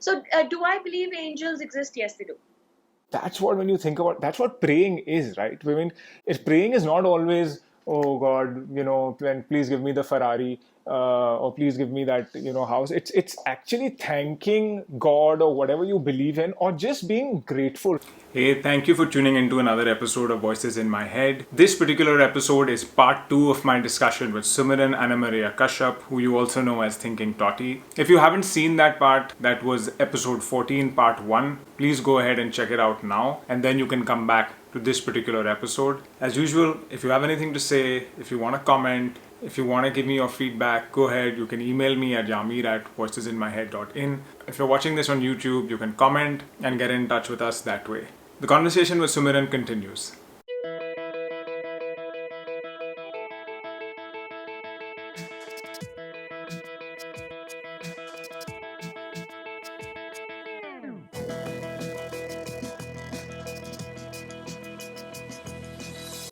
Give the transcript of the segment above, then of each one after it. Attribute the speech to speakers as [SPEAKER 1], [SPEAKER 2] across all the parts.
[SPEAKER 1] So do I believe angels exist? Yes, they do.
[SPEAKER 2] That's what, when you think about, that's what praying is, right? I mean, if praying is not always, oh God, then please give me the Ferrari, or please give me that, house. It's actually thanking God or whatever you believe in, or just being grateful. Hey, thank you for tuning into another episode of Voices in My Head. This particular episode is part 2 of my discussion with Sumiran Annamaria Kashyap, who you also know as Thinking Totty. If you haven't seen that part, that was episode 14, part 1. Please go ahead and check it out now, and then you can come back to this particular episode. As usual, if you have anything to say, if you want to comment, if you want to give me your feedback, go ahead. You can email me at yameer@voicesinmyhead.in. If you're watching this on YouTube, you can comment and get in touch with us that way. The conversation with Sumiran continues.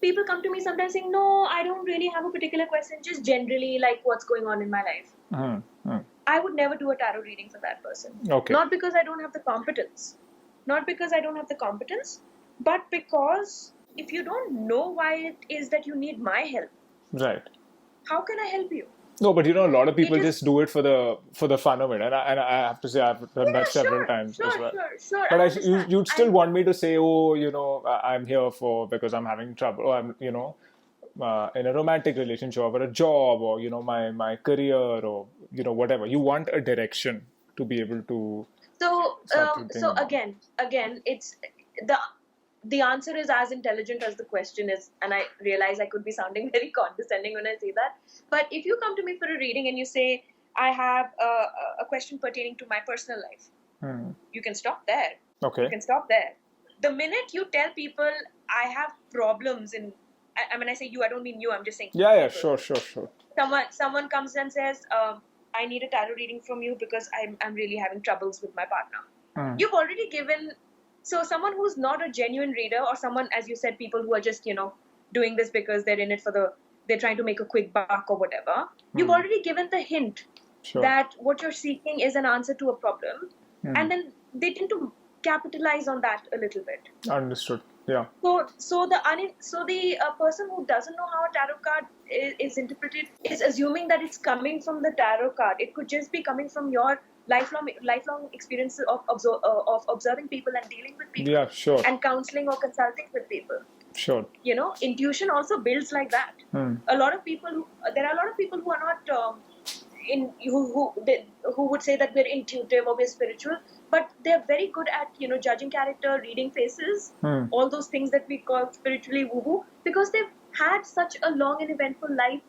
[SPEAKER 1] People come to me sometimes saying, no, I don't really have a particular question, just generally like what's going on in my life. I would never do a tarot reading for that person.
[SPEAKER 2] Okay.
[SPEAKER 1] Not because I don't have the competence. But because if you don't know why it is that you need my help,
[SPEAKER 2] Right.
[SPEAKER 1] how can I help you?
[SPEAKER 2] No, but a lot of people just do it for the fun of it, and I have to say I've done that several times as well.
[SPEAKER 1] Sure.
[SPEAKER 2] But you'd still want me to say, oh, I'm here because I'm having trouble, or I'm in a romantic relationship, or a job, or my career, or whatever. You want a direction to be able to.
[SPEAKER 1] So again, it's the answer is as intelligent as the question is, and I realize I could be sounding very condescending when I say that. But if you come to me for a reading and you say, I have a question pertaining to my personal life, you can stop there.
[SPEAKER 2] Okay.
[SPEAKER 1] You can stop there. The minute you tell people I have problems when I say you, I don't mean you, I'm just saying.
[SPEAKER 2] Yeah, sure.
[SPEAKER 1] Someone comes and says, I need a tarot reading from you because I'm really having troubles with my partner. You've already given. So someone who's not a genuine reader, or someone, as you said, people who are just, doing this because they're in it they're trying to make a quick buck or whatever. You've already given the hint that what you're seeking is an answer to a problem. And then they tend to capitalize on that a little bit.
[SPEAKER 2] Understood. Yeah.
[SPEAKER 1] So the person who doesn't know how a tarot card is interpreted is assuming that it's coming from the tarot card. It could just be coming from your lifelong experience of observing people and dealing with people.
[SPEAKER 2] Yeah, sure.
[SPEAKER 1] And counseling or consulting with people.
[SPEAKER 2] Sure.
[SPEAKER 1] Intuition also builds like that. There are a lot of people who are not who would say that we're intuitive or we're spiritual, but they're very good at judging character, reading faces, all those things that we call spiritually woo-woo, because they've had such a long and eventful life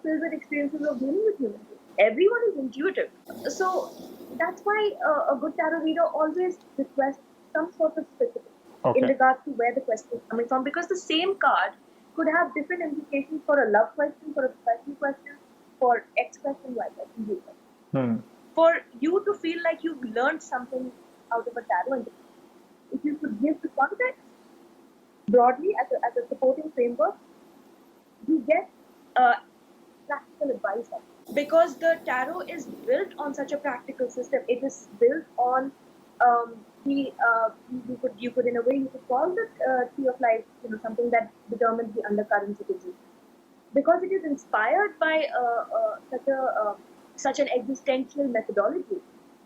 [SPEAKER 1] filled with experiences of dealing with humans. Everyone is intuitive, so that's why a good tarot reader always requests some sort of specific in regards to where the question is coming from, because the same card could have different implications for a love question, for a professional question, for X question, Y question, Z question. For you to feel like you've learned something out of a tarot, if you could give the context broadly as a supporting framework, you get practical advice. Because the tarot is built on such a practical system. It is built on you could in a way you could call the tree of life, something that determines the undercurrents of existence. Because it is inspired by such an existential methodology,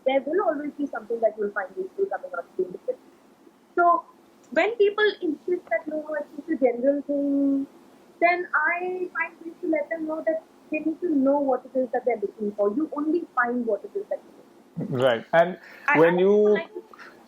[SPEAKER 1] there will always be something that you will find useful coming out of it. So when people insist that it's a general thing, then I find ways to let them know that they need to know what it is that they're looking for. You only find what it is that you're looking for. Right.
[SPEAKER 2] And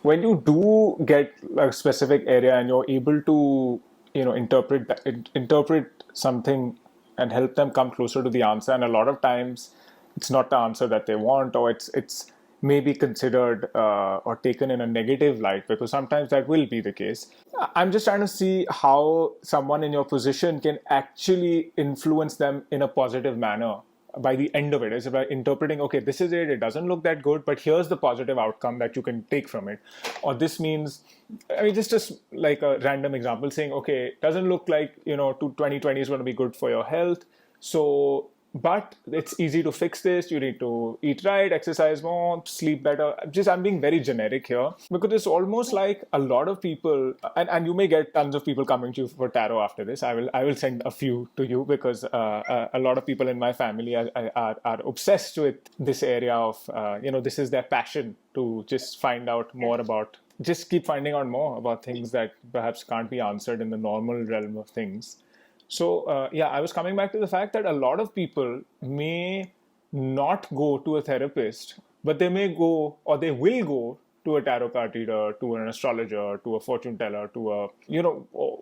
[SPEAKER 2] when you do get a specific area and you're able to interpret something and help them come closer to the answer, and a lot of times it's not the answer that they want, or it's maybe considered or taken in a negative light, because sometimes that will be the case. I'm just trying to see how someone in your position can actually influence them in a positive manner by the end of it. It's about interpreting, okay, this is it doesn't look that good, but here's the positive outcome that you can take from it. Or this means, just like a random example, saying, okay, it doesn't look like 2020 is going to be good for your health, so but it's easy to fix this. You need to eat right, exercise more, sleep better. Just I'm being very generic here because it's almost like a lot of people, and you may get tons of people coming to you for tarot after this. I will send a few to you because a lot of people in my family are obsessed with this area of this is their passion to just find out more about. Just keep finding out more about things that perhaps can't be answered in the normal realm of things. So, I was coming back to the fact that a lot of people may not go to a therapist, but they may go or they will go to a tarot card reader, to an astrologer, to a fortune teller, to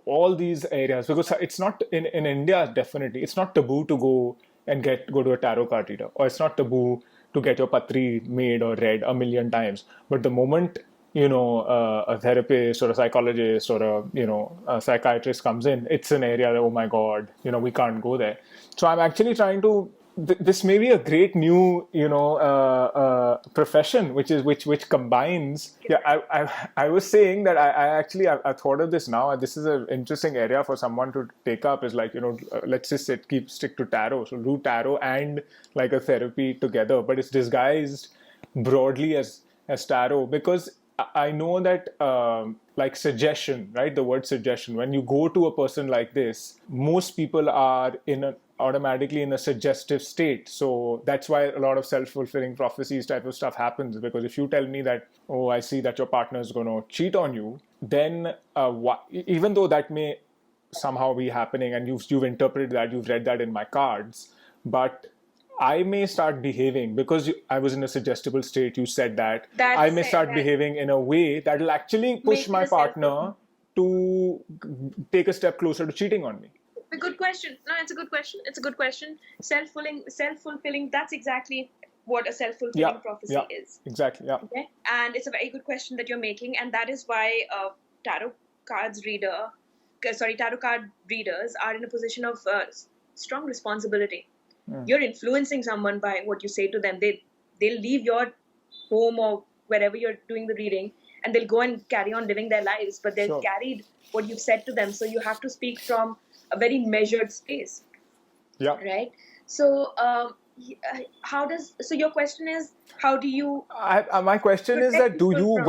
[SPEAKER 2] all these areas. Because it's not, in India, definitely, it's not taboo to go and go to a tarot card reader, or it's not taboo to get your patri made or read a million times. But the moment a therapist or a psychologist or a psychiatrist comes in, it's an area that, oh my God, we can't go there. So I'm actually trying to. This may be a great new, profession, which combines. Yeah, I was saying that I thought of this now. This is an interesting area for someone to take up. Is like let's just stick to tarot. So do tarot and like a therapy together, but it's disguised broadly as tarot because I know that like suggestion, right? The word suggestion. When you go to a person like this, most people are automatically in a suggestive state. So that's why a lot of self-fulfilling prophecies type of stuff happens. Because if you tell me that, oh, I see that your partner is going to cheat on you, then even though that may somehow be happening, and you've interpreted that, you've read that in my cards, but I may start behaving because I was in a suggestible state. You said that I may start behaving in a way that will actually push my partner to take a step closer to cheating on me.
[SPEAKER 1] A good question. No, it's a good question. It's a good question. Self-fulfilling. That's exactly what a self-fulfilling prophecy is.
[SPEAKER 2] Exactly. Yeah.
[SPEAKER 1] Okay. And it's a very good question that you're making, and that is why tarot card readers are in a position of strong responsibility. You're influencing someone by what you say to them. They'll leave your home or wherever you're doing the reading, and they'll go and carry on living their lives, but they've carried what you've said to them. So you have to speak from a very measured space.
[SPEAKER 2] Yeah.
[SPEAKER 1] Right. So so your question is, how do you?
[SPEAKER 2] My question is that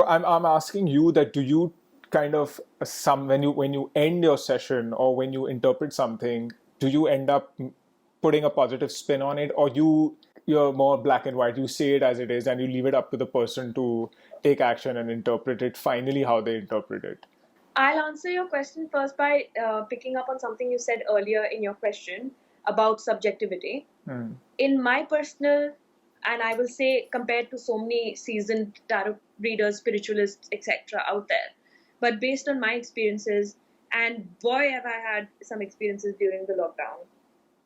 [SPEAKER 2] I'm asking you that do you kind of when you end your session or when you interpret something, do you end up putting a positive spin on it, or you're more black and white, you say it as it is and you leave it up to the person to take action and interpret it finally how they interpret it?
[SPEAKER 1] I'll answer your question first by picking up on something you said earlier in your question about subjectivity. In my personal, and I will say compared to so many seasoned tarot readers, spiritualists, etc. out there, but based on my experiences, and boy have I had some experiences during the lockdown.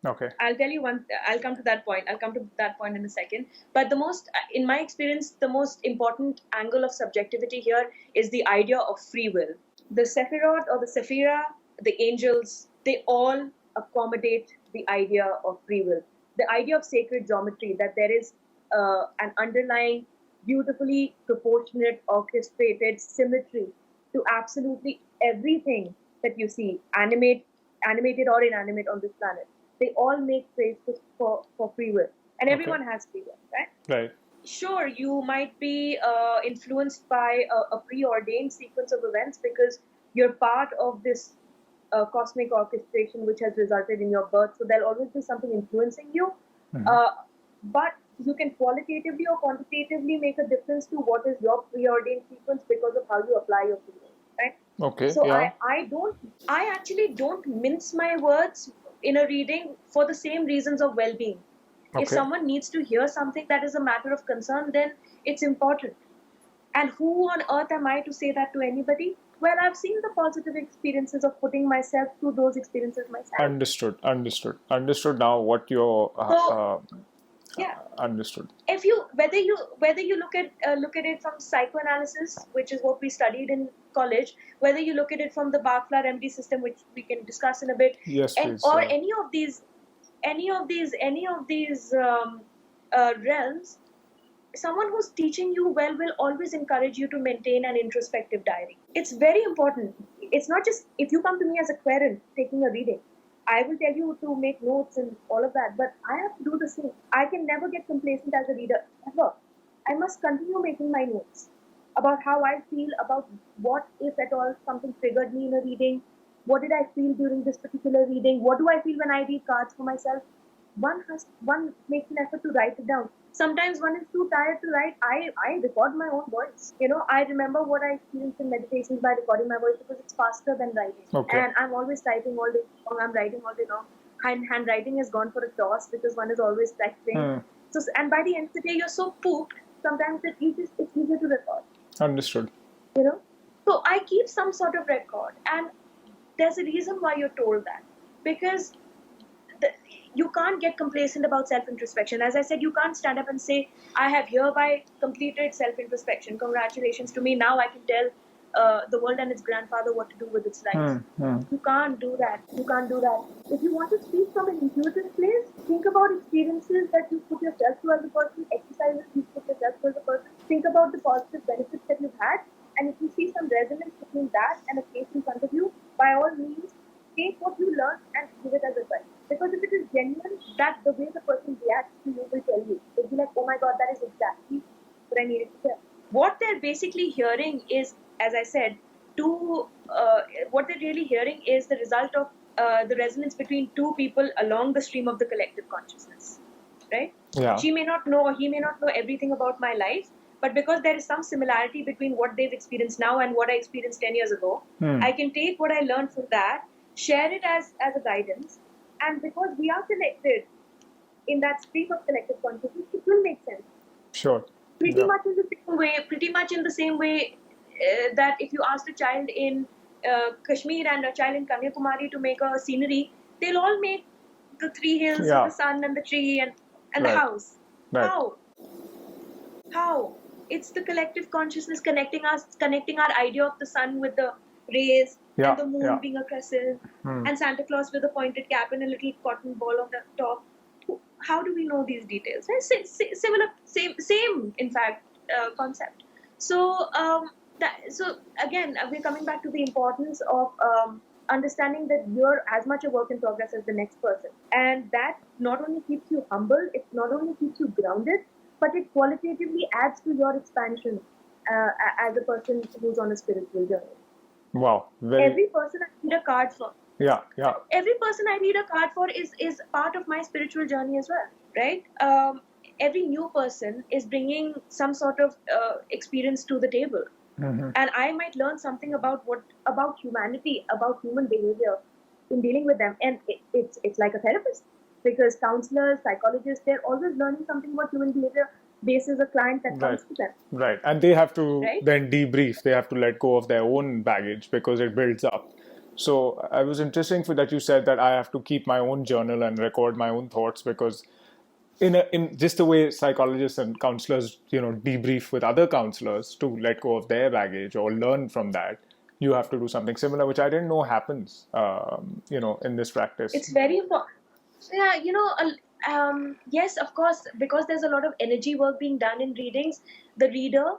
[SPEAKER 2] Okay.
[SPEAKER 1] I'll tell you one. I'll come to that point. In a second. But in my experience, the most important angle of subjectivity here is the idea of free will. The Sephiroth or the Sephira, the angels, they all accommodate the idea of free will. The idea of sacred geometry, that there is an underlying, beautifully proportionate, orchestrated symmetry to absolutely everything that you see, animated or inanimate on this planet. They all make space for free will. And everyone has free will, right?
[SPEAKER 2] Right.
[SPEAKER 1] Sure, you might be influenced by a preordained sequence of events because you're part of this cosmic orchestration which has resulted in your birth. So there'll always be something influencing you. But you can qualitatively or quantitatively make a difference to what is your preordained sequence because of how you apply your free will, right?
[SPEAKER 2] Okay.
[SPEAKER 1] So I actually don't mince my words in a reading for the same reasons of well-being. Okay. If someone needs to hear something that is a matter of concern, then it's important. And who on earth am I to say that to anybody? Well, I've seen the positive experiences of putting myself through those experiences myself.
[SPEAKER 2] Understood now what you're understood.
[SPEAKER 1] If whether you look at it from psychoanalysis, which is what we studied in college, whether you look at it from the Bach remedy system, which we can discuss in a bit,
[SPEAKER 2] yes, please,
[SPEAKER 1] or any of these realms, someone who's teaching you well will always encourage you to maintain an introspective diary. It's very important. It's not just if you come to me as a querent taking a reading. I will tell you to make notes and all of that, but I have to do the same. I can never get complacent as a reader, ever. I must continue making my notes about how I feel, about what, if at all, something triggered me in a reading. What did I feel during this particular reading? What do I feel when I read cards for myself? One makes an effort to write it down. Sometimes one is too tired to write. I record my own voice. I remember what I experienced in meditations by recording my voice because it's faster than writing.
[SPEAKER 2] Okay.
[SPEAKER 1] And I'm always typing all day long. I'm writing all day long. Handwriting has gone for a toss because one is always practicing. So, and by the end of the day, you're so pooped. Sometimes it's easier to record.
[SPEAKER 2] Understood.
[SPEAKER 1] So I keep some sort of record, and there's a reason why you're told that, because you can't get complacent about self-introspection. As I said, you can't stand up and say, I have hereby completed self-introspection. Congratulations to me. Now I can tell the world and its grandfather what to do with its life. You can't do that. You can't do that. If you want to speak from an intuitive place, think about experiences that you put yourself through as a person, exercises you put yourself through as a person. Think about the positive benefits that you've had. And if you see some resonance between that and a case in front of you, by all means, take what you learned and give it as advice. Because if it is genuine, that the way the person reacts to you will tell you. They'll be like, oh my God, that is exactly what I needed to hear. What they're basically hearing is, as I said, what they're really hearing is the result of the resonance between two people along the stream of the collective consciousness. Right?
[SPEAKER 2] Yeah.
[SPEAKER 1] She may not know, or he may not know everything about my life, but because there is some similarity between what they've experienced now and what I experienced 10 years ago, I can take what I learned from that, share it as a guidance, and because we are connected in that stream of collective consciousness, it will make sense.
[SPEAKER 2] Sure.
[SPEAKER 1] Pretty much in the same way that if you asked a child in Kashmir and a child in Kanyakumari to make a scenery, they'll all make the three hills, the sun and the tree and the house.
[SPEAKER 2] Right.
[SPEAKER 1] How? It's the collective consciousness connecting our idea of the sun with the rays, and the moon being a crescent, and Santa Claus with a pointed cap and a little cotton ball on the top. How do we know these details? Similar, same in fact, concept. So, so again, we're coming back to the importance of understanding that you're as much a work in progress as the next person, and that not only keeps you humble, it not only keeps you grounded, but it qualitatively adds to your expansion as a person who's on a spiritual journey.
[SPEAKER 2] Wow.
[SPEAKER 1] Every person I read a card for.
[SPEAKER 2] Yeah.
[SPEAKER 1] Every person I read a card for is part of my spiritual journey as well, right? Every new person is bringing some sort of experience to the table. And I might learn something about humanity, about human behavior in dealing with them. And it's like a therapist, because counselors, psychologists, they're always learning something about human behavior basis a client that comes to them.
[SPEAKER 2] Right. And they have to then debrief. They have to let go of their own baggage because it builds up. So I was interesting that you said that I have to keep my own journal and record my own thoughts, because in just the way psychologists and counselors, debrief with other counselors to let go of their baggage or learn from that, you have to do something similar, which I didn't know happens, in this practice.
[SPEAKER 1] It's very important. Yeah, yes, of course, because there's a lot of energy work being done in readings, the reader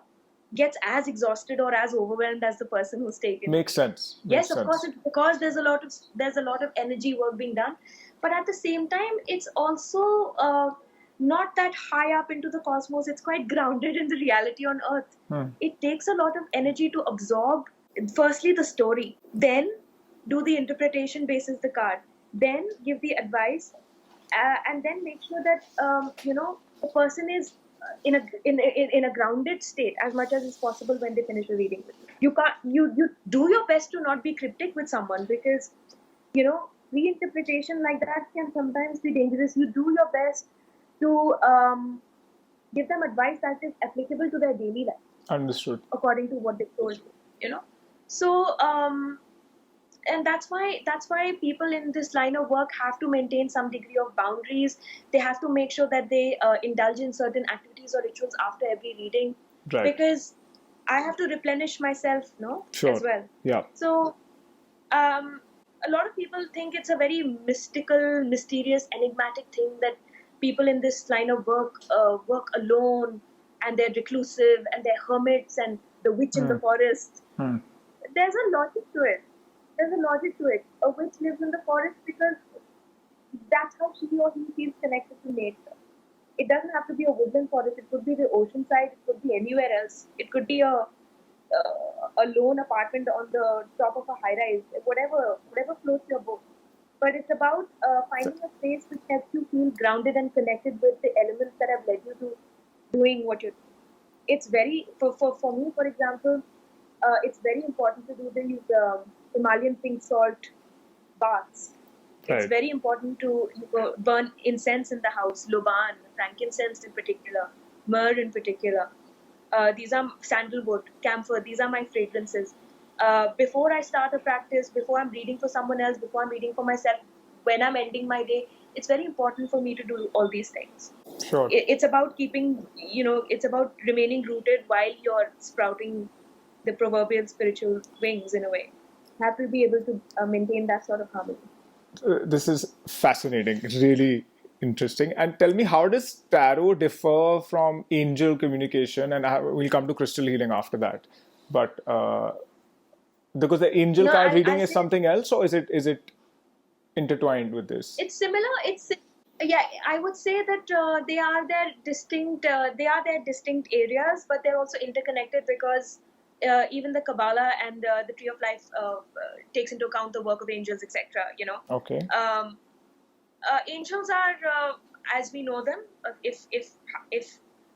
[SPEAKER 1] gets as exhausted or as overwhelmed as the person who's taken.
[SPEAKER 2] Makes sense.
[SPEAKER 1] Yes, of course, because there's a lot of energy work being done, but at the same time, it's also not that high up into the cosmos. It's quite grounded in the reality on Earth. It takes a lot of energy to absorb, firstly, the story, then do the interpretation basis the card, then give the advice, and then make sure that the person is in a grounded state as much as is possible when they finish a reading with you. You do your best to not be cryptic with someone, because reinterpretation like that can sometimes be dangerous. You do your best to give them advice that is applicable to their daily life.
[SPEAKER 2] Understood.
[SPEAKER 1] According to what they told you. So and that's why people in this line of work have to maintain some degree of boundaries. They have to make sure that they indulge in certain activities or rituals after every reading, because I have to replenish myself, as well.
[SPEAKER 2] Yeah.
[SPEAKER 1] So a lot of people think it's a very mystical, mysterious, enigmatic thing that people in this line of work work alone, and they're reclusive, and they're hermits, and the witch in the forest. There's a logic to it. A witch lives in the forest because that's how she or he feels connected to nature. It doesn't have to be a woodland forest. It could be the ocean side. It could be anywhere else. It could be a lone apartment on the top of a high rise. Whatever floats your boat. But it's about finding a space which helps you feel grounded and connected with the elements that have led you to doing what you're doing. It's very for me, for example, it's very important to do these Himalayan pink salt baths. It's
[SPEAKER 2] Right.
[SPEAKER 1] very important to burn incense in the house, loban, frankincense in particular, myrrh in particular. These are sandalwood, camphor. These are my fragrances. Before I start a practice, before I'm reading for someone else, before I'm reading for myself, when I'm ending my day, it's very important for me to do all these things.
[SPEAKER 2] Sure.
[SPEAKER 1] It's about keeping, it's about remaining rooted while you're sprouting the proverbial spiritual wings in a way. You have to be able to maintain that sort of harmony.
[SPEAKER 2] This is fascinating, really interesting. And tell me, how does tarot differ from angel communication? And we'll come to crystal healing after that. But because the angel
[SPEAKER 1] No,
[SPEAKER 2] card reading
[SPEAKER 1] I
[SPEAKER 2] is
[SPEAKER 1] say
[SPEAKER 2] something else, or is it intertwined with this?
[SPEAKER 1] it's similar. Yeah, I would say that they are their distinct. They are their distinct areas, but they're also interconnected because even the Kabbalah and the Tree of Life takes into account the work of angels, etc.
[SPEAKER 2] Okay.
[SPEAKER 1] Angels are, as we know them. If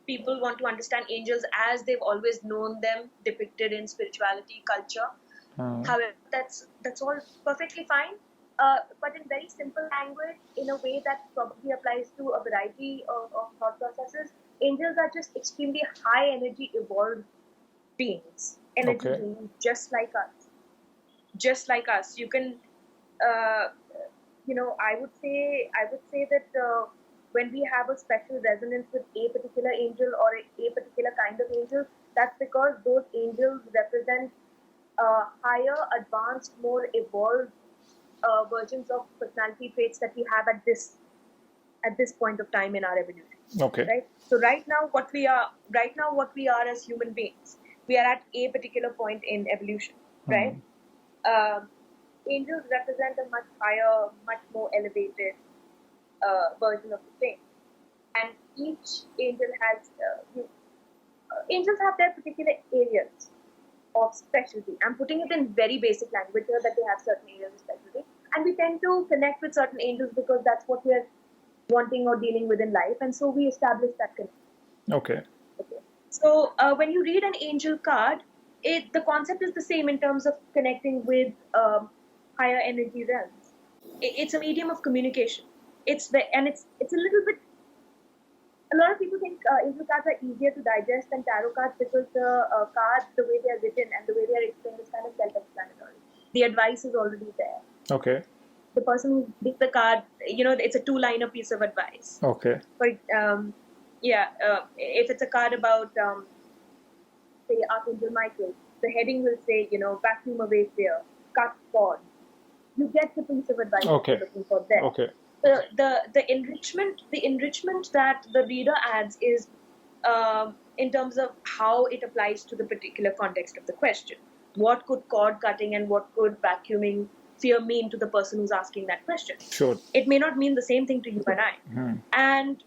[SPEAKER 1] people want to understand angels as they've always known them, depicted in spirituality, culture, however, that's all perfectly fine. But in very simple language, in a way that probably applies to a variety of thought processes, angels are just extremely high energy evolved beings, energy
[SPEAKER 2] Okay.
[SPEAKER 1] beings, just like us. Just like us. You can, uh, I would say that when we have a special resonance with a particular angel or a particular kind of angel, that's because those angels represent higher, advanced, more evolved versions of personality traits that we have at this point of time in our evolution.
[SPEAKER 2] Okay.
[SPEAKER 1] Right. So right now, what we are as human beings, we are at a particular point in evolution. Right. Um, Angels represent a much higher, much more elevated version of the same, and each angel has angels have their particular areas of specialty. I'm putting it in very basic language here that they have certain areas of specialty, and we tend to connect with certain angels because that's what we're wanting or dealing with in life, and so we establish that connection.
[SPEAKER 2] Okay.
[SPEAKER 1] Okay. So when you read an angel card, the concept is the same in terms of connecting with higher energy realms. It's a medium of communication. It's a little bit. A lot of people think angel cards are easier to digest than tarot cards because the cards, the way they are written and the way they are explained, is kind of self-explanatory. The advice is already there.
[SPEAKER 2] Okay.
[SPEAKER 1] The person who did the card, it's a two-liner piece of advice.
[SPEAKER 2] Okay.
[SPEAKER 1] If it's a card about, say, Archangel Michael, the heading will say, vacuum away fear, cut cord. You get the piece of advice that you're looking for there.
[SPEAKER 2] Okay.
[SPEAKER 1] The enrichment that the reader adds is in terms of how it applies to the particular context of the question. What could cord cutting and what could vacuuming fear mean to the person who's asking that question?
[SPEAKER 2] Sure.
[SPEAKER 1] It may not mean the same thing to you and I. And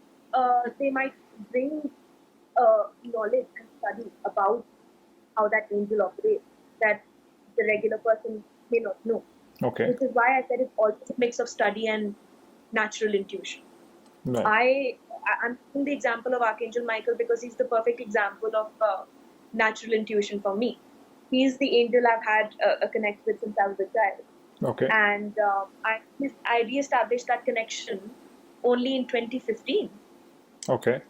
[SPEAKER 1] they might bring knowledge and study about how that angel operates that the regular person may not know.
[SPEAKER 2] Okay.
[SPEAKER 1] Which is why I said it's also a mix of study and natural intuition.
[SPEAKER 2] Right.
[SPEAKER 1] I'm taking the example of Archangel Michael because he's the perfect example of natural intuition for me. He's the angel I've had a connect with since I was a child.
[SPEAKER 2] Okay.
[SPEAKER 1] And I re-established that connection only in 2015.
[SPEAKER 2] Okay.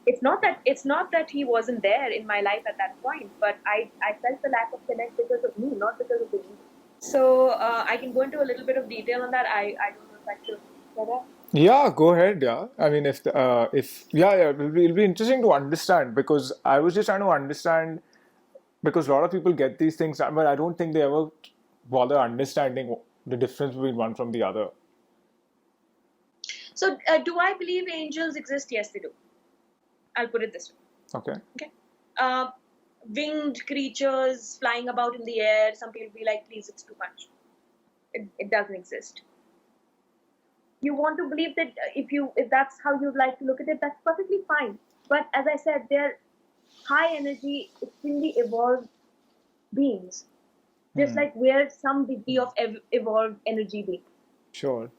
[SPEAKER 1] It's not that he wasn't there in my life at that point, but I felt the lack of connect because of me, not because of the angel. So I can go into a little bit of detail on that. I don't know if I should say that.
[SPEAKER 2] Yeah, go ahead. Yeah, I mean, it'll be interesting to understand because I was just trying to understand because a lot of people get these things, but I don't think they ever bother understanding the difference between one from the other.
[SPEAKER 1] So, do I believe angels exist? Yes, they do. I'll put it this way.
[SPEAKER 2] Okay.
[SPEAKER 1] Winged creatures flying about in the air. Some people be like, please, it's too much. It doesn't exist. You want to believe that if that's how you'd like to look at it, that's perfectly fine. But as I said, they're high energy, extremely evolved beings, just like we're some degree of evolved energy being.
[SPEAKER 2] Sure.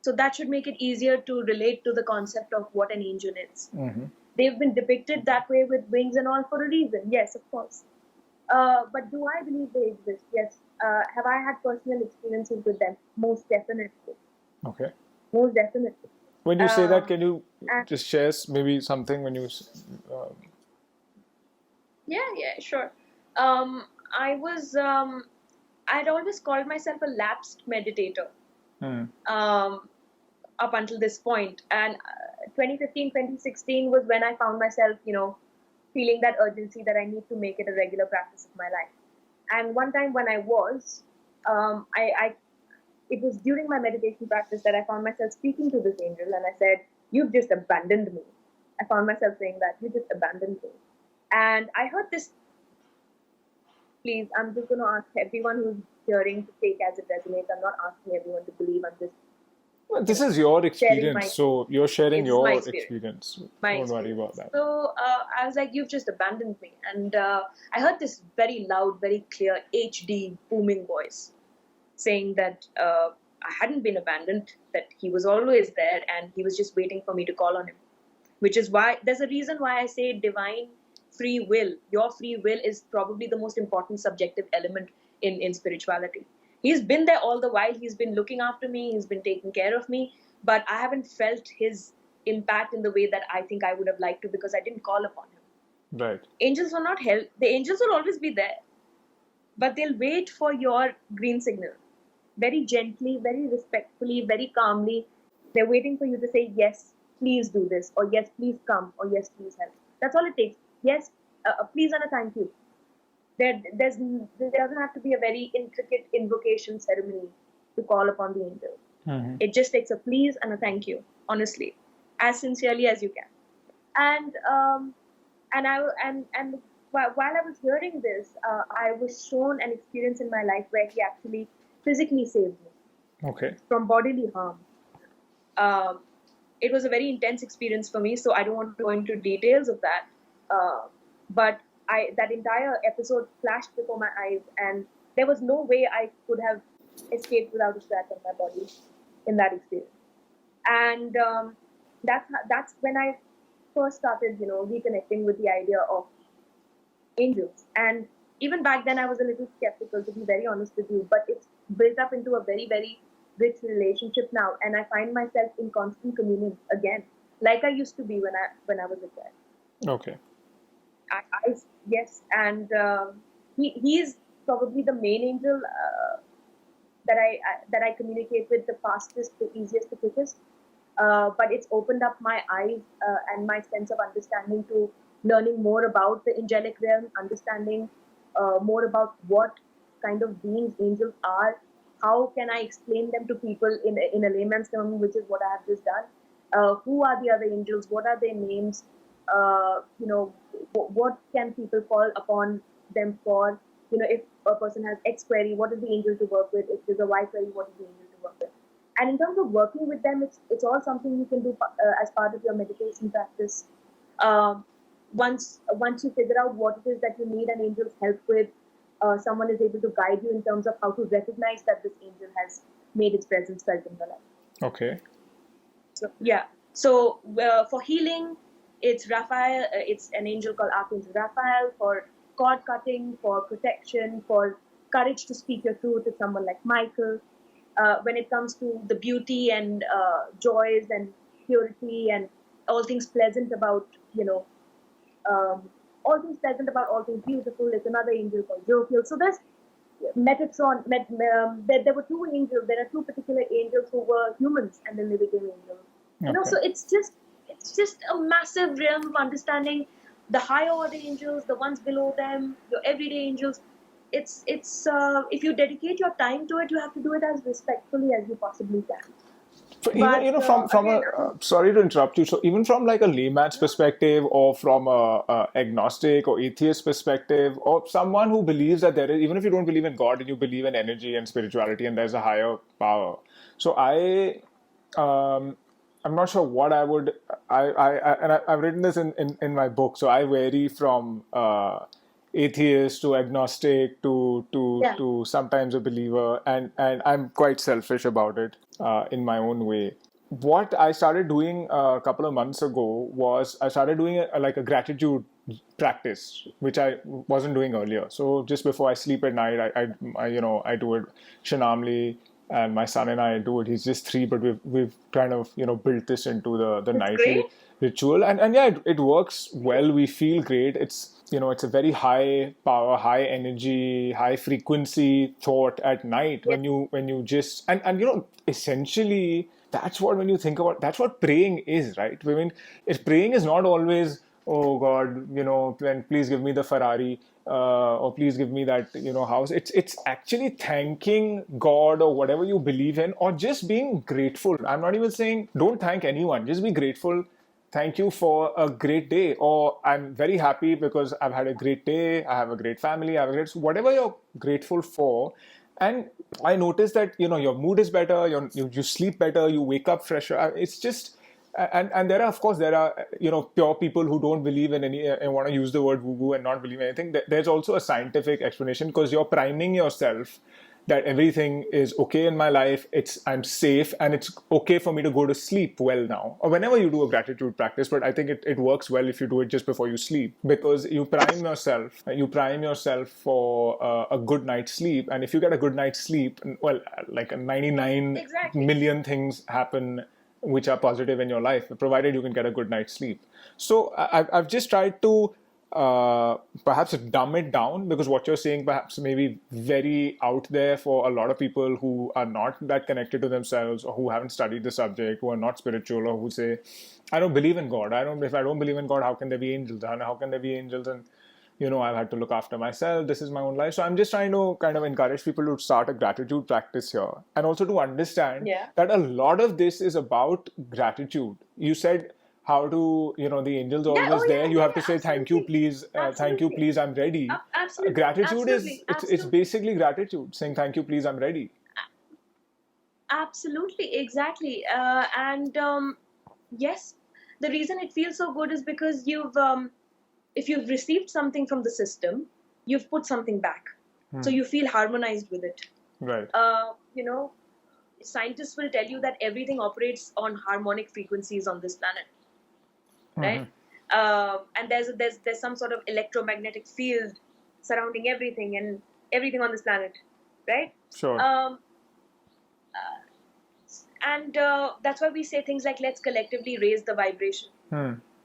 [SPEAKER 1] So that should make it easier to relate to the concept of what an angel is. They've been depicted that way with wings and all for a reason. Yes, of course. But do I believe they exist? Yes. Have I had personal experiences with them? Most definitely.
[SPEAKER 2] Okay.
[SPEAKER 1] Most definitely.
[SPEAKER 2] When you say that, can you
[SPEAKER 1] and-
[SPEAKER 2] just share maybe something when you?
[SPEAKER 1] Yeah, sure. I was I'd always called myself a lapsed meditator. Up until this point, and 2015, 2016 was when I found myself, feeling that urgency that I need to make it a regular practice of my life. And one time when I was, it was during my meditation practice that I found myself speaking to this angel, and I said, "You've just abandoned me." I found myself saying that, "You just abandoned me." And I heard this. Please, I'm just going to ask everyone who's hearing to take as it resonates. I'm not asking everyone to believe. I'm just
[SPEAKER 2] this is your experience, so you're sharing your experience. Don't worry about that.
[SPEAKER 1] So I was like, "You've just abandoned me," and I heard this very loud, very clear HD booming voice saying that I hadn't been abandoned, that he was always there, and he was just waiting for me to call on him. Which is why there's a reason why I say divine free will. Your free will is probably the most important subjective element in spirituality. He's been there all the while. He's been looking after me. He's been taking care of me. But I haven't felt his impact in the way that I think I would have liked to, because I didn't call upon him.
[SPEAKER 2] Right.
[SPEAKER 1] Angels will not help. The angels will always be there. But they'll wait for your green signal. Very gently, very respectfully, very calmly. They're waiting for you to say, "Yes, please do this," or "Yes, please come," or "Yes, please help." That's all it takes. Yes, please and a thank you. There doesn't have to be a very intricate invocation ceremony to call upon the angel. It just takes a please and a thank you, honestly, as sincerely as you can. And while I was hearing this, I was shown an experience in my life where he actually physically saved me.
[SPEAKER 2] Okay.
[SPEAKER 1] From bodily harm. It was a very intense experience for me, so I don't want to go into details of that. But that entire episode flashed before my eyes, and there was no way I could have escaped without a scratch on my body in that experience. And that's when I first started, reconnecting with the idea of angels. And even back then, I was a little skeptical, to be very honest with you. But it's built up into a very, very rich relationship now, and I find myself in constant communion again, like I used to be when I was a child.
[SPEAKER 2] Okay.
[SPEAKER 1] Yes, and he's probably the main angel that I communicate with the fastest, the easiest, the quickest. But it's opened up my eyes and my sense of understanding to learning more about the angelic realm, understanding more about what kind of beings angels are. How can I explain them to people in a layman's term, which is what I have just done? Who are the other angels? What are their names? What can people call upon them for? If a person has X query, what is the angel to work with? If there's a Y query, what is the angel to work with? And in terms of working with them, it's all something you can do as part of your meditation practice. Once you figure out what it is that you need an angel's help with, someone is able to guide you in terms of how to recognize that this angel has made its presence felt in your life.
[SPEAKER 2] Okay.
[SPEAKER 1] So yeah. So for healing, it's Raphael. It's an angel called Archangel Raphael. For cord cutting, for protection, for courage to speak your truth, it's someone like Michael. When it comes to the beauty and joys and purity and all things pleasant about, all things pleasant about all things beautiful, it's another angel called Jovial. So there's Metatron. There were two angels. There are two particular angels who were humans, and then they became angels. So it's just a massive realm of understanding the higher order angels, the ones below them, your everyday angels. It's if you dedicate your time to it, you have to do it as respectfully as you possibly can.
[SPEAKER 2] So even from a sorry to interrupt you. So even from like a layman's perspective, or from a agnostic or atheist perspective, or someone who believes that there is, even if you don't believe in God and you believe in energy and spirituality and there's a higher power. So I'm not sure what I would. I've written this in my book. So I vary from atheist to agnostic
[SPEAKER 1] Yeah.
[SPEAKER 2] to sometimes a believer, and I'm quite selfish about it in my own way. What I started doing a couple of months ago was I started doing like a gratitude practice, which I wasn't doing earlier. So just before I sleep at night, I do it. Shanamli and my son and I do it. He's just 3, but we've kind of built this into the
[SPEAKER 1] That's
[SPEAKER 2] nightly
[SPEAKER 1] great.
[SPEAKER 2] ritual, and yeah, it works well. We feel great. It's a very high power, high energy, high frequency thought at night
[SPEAKER 1] Yes.
[SPEAKER 2] when you just and essentially that's what, when you think about, that's what praying is, right? I mean, if praying is not always, oh God, please give me the Ferrari, or please give me that house. It's actually thanking God or whatever you believe in, or just being grateful. I'm not even saying don't thank anyone. Just be grateful. Thank you for a great day, or I'm very happy because I've had a great day. I have a great family. I have a great, whatever you're grateful for. And I noticed that your mood is better. You sleep better. You wake up fresher. It's just, and there are pure people who don't believe in any and want to use the word woo woo and not believe in anything. There's also a scientific explanation, because you're priming yourself that everything is okay in my life. I'm safe, and it's okay for me to go to sleep well now, or whenever you do a gratitude practice. But I think it works well if you do it just before you sleep, because you prime yourself for a good night's sleep. And if you get a good night's sleep, well, like a 99
[SPEAKER 1] Exactly.
[SPEAKER 2] million things happen which are positive in your life, provided you can get a good night's sleep. So I've just tried to perhaps dumb it down, because what you're saying perhaps may be very out there for a lot of people who are not that connected to themselves, or who haven't studied the subject, who are not spiritual, or who say, I don't believe in God. If I don't believe in God, how can there be angels? How can there be angels? And I've had to look after myself. This is my own life. So I'm just trying to kind of encourage people to start a gratitude practice here, and also to understand
[SPEAKER 1] Yeah.
[SPEAKER 2] that a lot of this is about gratitude. You said, how to, the angels
[SPEAKER 1] Yeah.
[SPEAKER 2] always
[SPEAKER 1] Oh,
[SPEAKER 2] there.
[SPEAKER 1] yeah.
[SPEAKER 2] You
[SPEAKER 1] Yeah.
[SPEAKER 2] have to
[SPEAKER 1] Yeah.
[SPEAKER 2] say thank you,
[SPEAKER 1] Absolutely.
[SPEAKER 2] please, thank you,
[SPEAKER 1] Absolutely.
[SPEAKER 2] please, I'm ready.
[SPEAKER 1] Absolutely.
[SPEAKER 2] Gratitude is,
[SPEAKER 1] Absolutely.
[SPEAKER 2] it's
[SPEAKER 1] Absolutely.
[SPEAKER 2] basically gratitude, saying thank you, please, I'm ready.
[SPEAKER 1] Absolutely. Exactly. And yes, the reason it feels so good is because if you've received something from the system, you've put something back, so you feel harmonized with it.
[SPEAKER 2] Right.
[SPEAKER 1] You know, scientists will tell you that everything operates on harmonic frequencies on this planet, right? And there's some sort of electromagnetic field surrounding everything and everything on this planet, right?
[SPEAKER 2] Sure.
[SPEAKER 1] And that's why we say things like, let's collectively raise the vibration.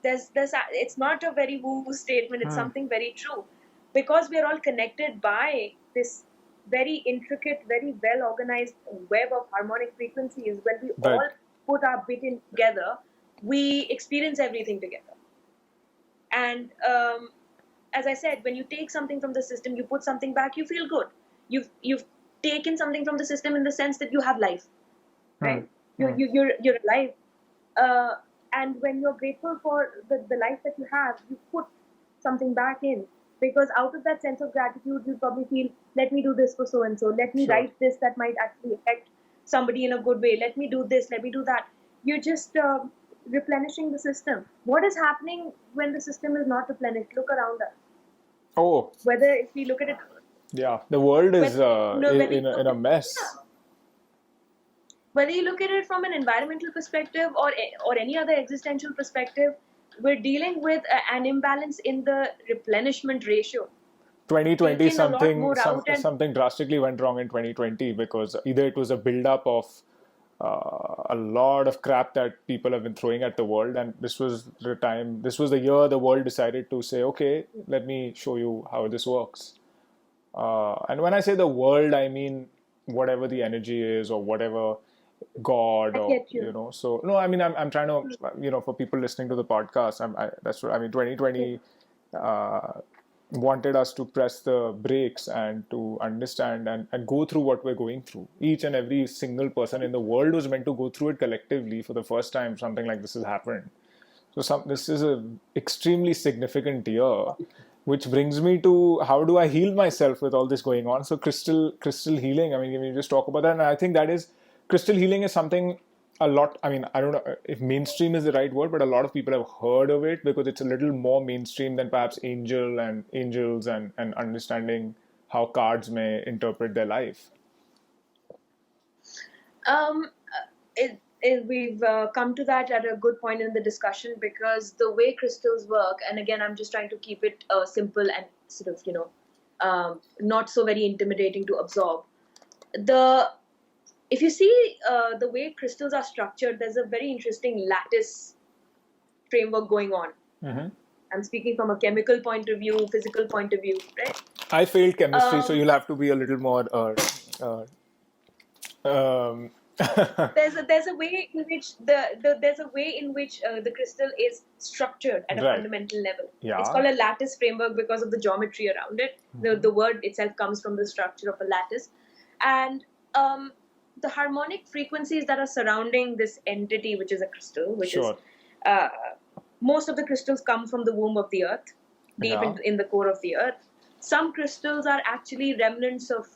[SPEAKER 1] It's not a very woo-woo statement. It's something very true, because we are all connected by this very intricate, very well organized web of harmonic frequencies. When we
[SPEAKER 2] Right.
[SPEAKER 1] all put our bit in together, we experience everything together. And as I said, when you take something from the system, you put something back, you feel good. You've taken something from the system in the sense that you have life, right? You're alive. And when you're grateful for the life that you have, you put something back in, because out of that sense of gratitude, you probably feel, let me do this for so and so. Let me
[SPEAKER 2] Sure.
[SPEAKER 1] write this that might actually affect somebody in a good way. Let me do this. Let me do that. You're just replenishing the system. What is happening when the system is not replenished? Look around us.
[SPEAKER 2] Oh,
[SPEAKER 1] Whether if we look at it,
[SPEAKER 2] yeah. The world is
[SPEAKER 1] whether you
[SPEAKER 2] in a mess.
[SPEAKER 1] yeah, whether you look at it from an environmental perspective or any other existential perspective, we're dealing with an imbalance in the replenishment ratio.
[SPEAKER 2] 2020,
[SPEAKER 1] Taken a lot more out, and
[SPEAKER 2] something drastically went wrong in 2020, because either it was a build-up of a lot of crap that people have been throwing at the world, and this was the year the world decided to say, okay, let me show you how this works. And when I say the world, I mean whatever the energy is, or whatever God,
[SPEAKER 1] I
[SPEAKER 2] or
[SPEAKER 1] get you.
[SPEAKER 2] So no, I mean, I'm trying to, for people listening to the podcast, that's what I mean. 2020 wanted us to press the brakes and to understand and go through what we're going through. Each and every single person in the world was meant to go through it collectively. For the first time, something like this has happened. So this is a extremely significant year, which brings me to, how do I heal myself with all this going on? So crystal healing. I mean, can you just talk about that? And I think that is, crystal healing is something a lot, I mean, I don't know if mainstream is the right word, but a lot of people have heard of it because it's a little more mainstream than perhaps angels and understanding how cards may interpret their life.
[SPEAKER 1] We've come to that at a good point in the discussion, because the way crystals work, and again, I'm just trying to keep it simple and sort of, not so very intimidating to absorb. If you see the way crystals are structured, there's a very interesting lattice framework going on.
[SPEAKER 2] Mm-hmm.
[SPEAKER 1] I'm speaking from a chemical point of view, physical point of view, right?
[SPEAKER 2] I failed chemistry, so you'll have to be a little more.
[SPEAKER 1] There's a way in which the crystal is structured at a
[SPEAKER 2] Right.
[SPEAKER 1] fundamental level.
[SPEAKER 2] Yeah.
[SPEAKER 1] It's called a lattice framework because of the geometry around it.
[SPEAKER 2] Mm-hmm.
[SPEAKER 1] The word itself comes from the structure of a lattice, and the harmonic frequencies that are surrounding this entity, which is a crystal, which
[SPEAKER 2] Sure.
[SPEAKER 1] is most of the crystals come from the womb of the earth, deep
[SPEAKER 2] Yeah.
[SPEAKER 1] in the core of the earth. Some crystals are actually remnants of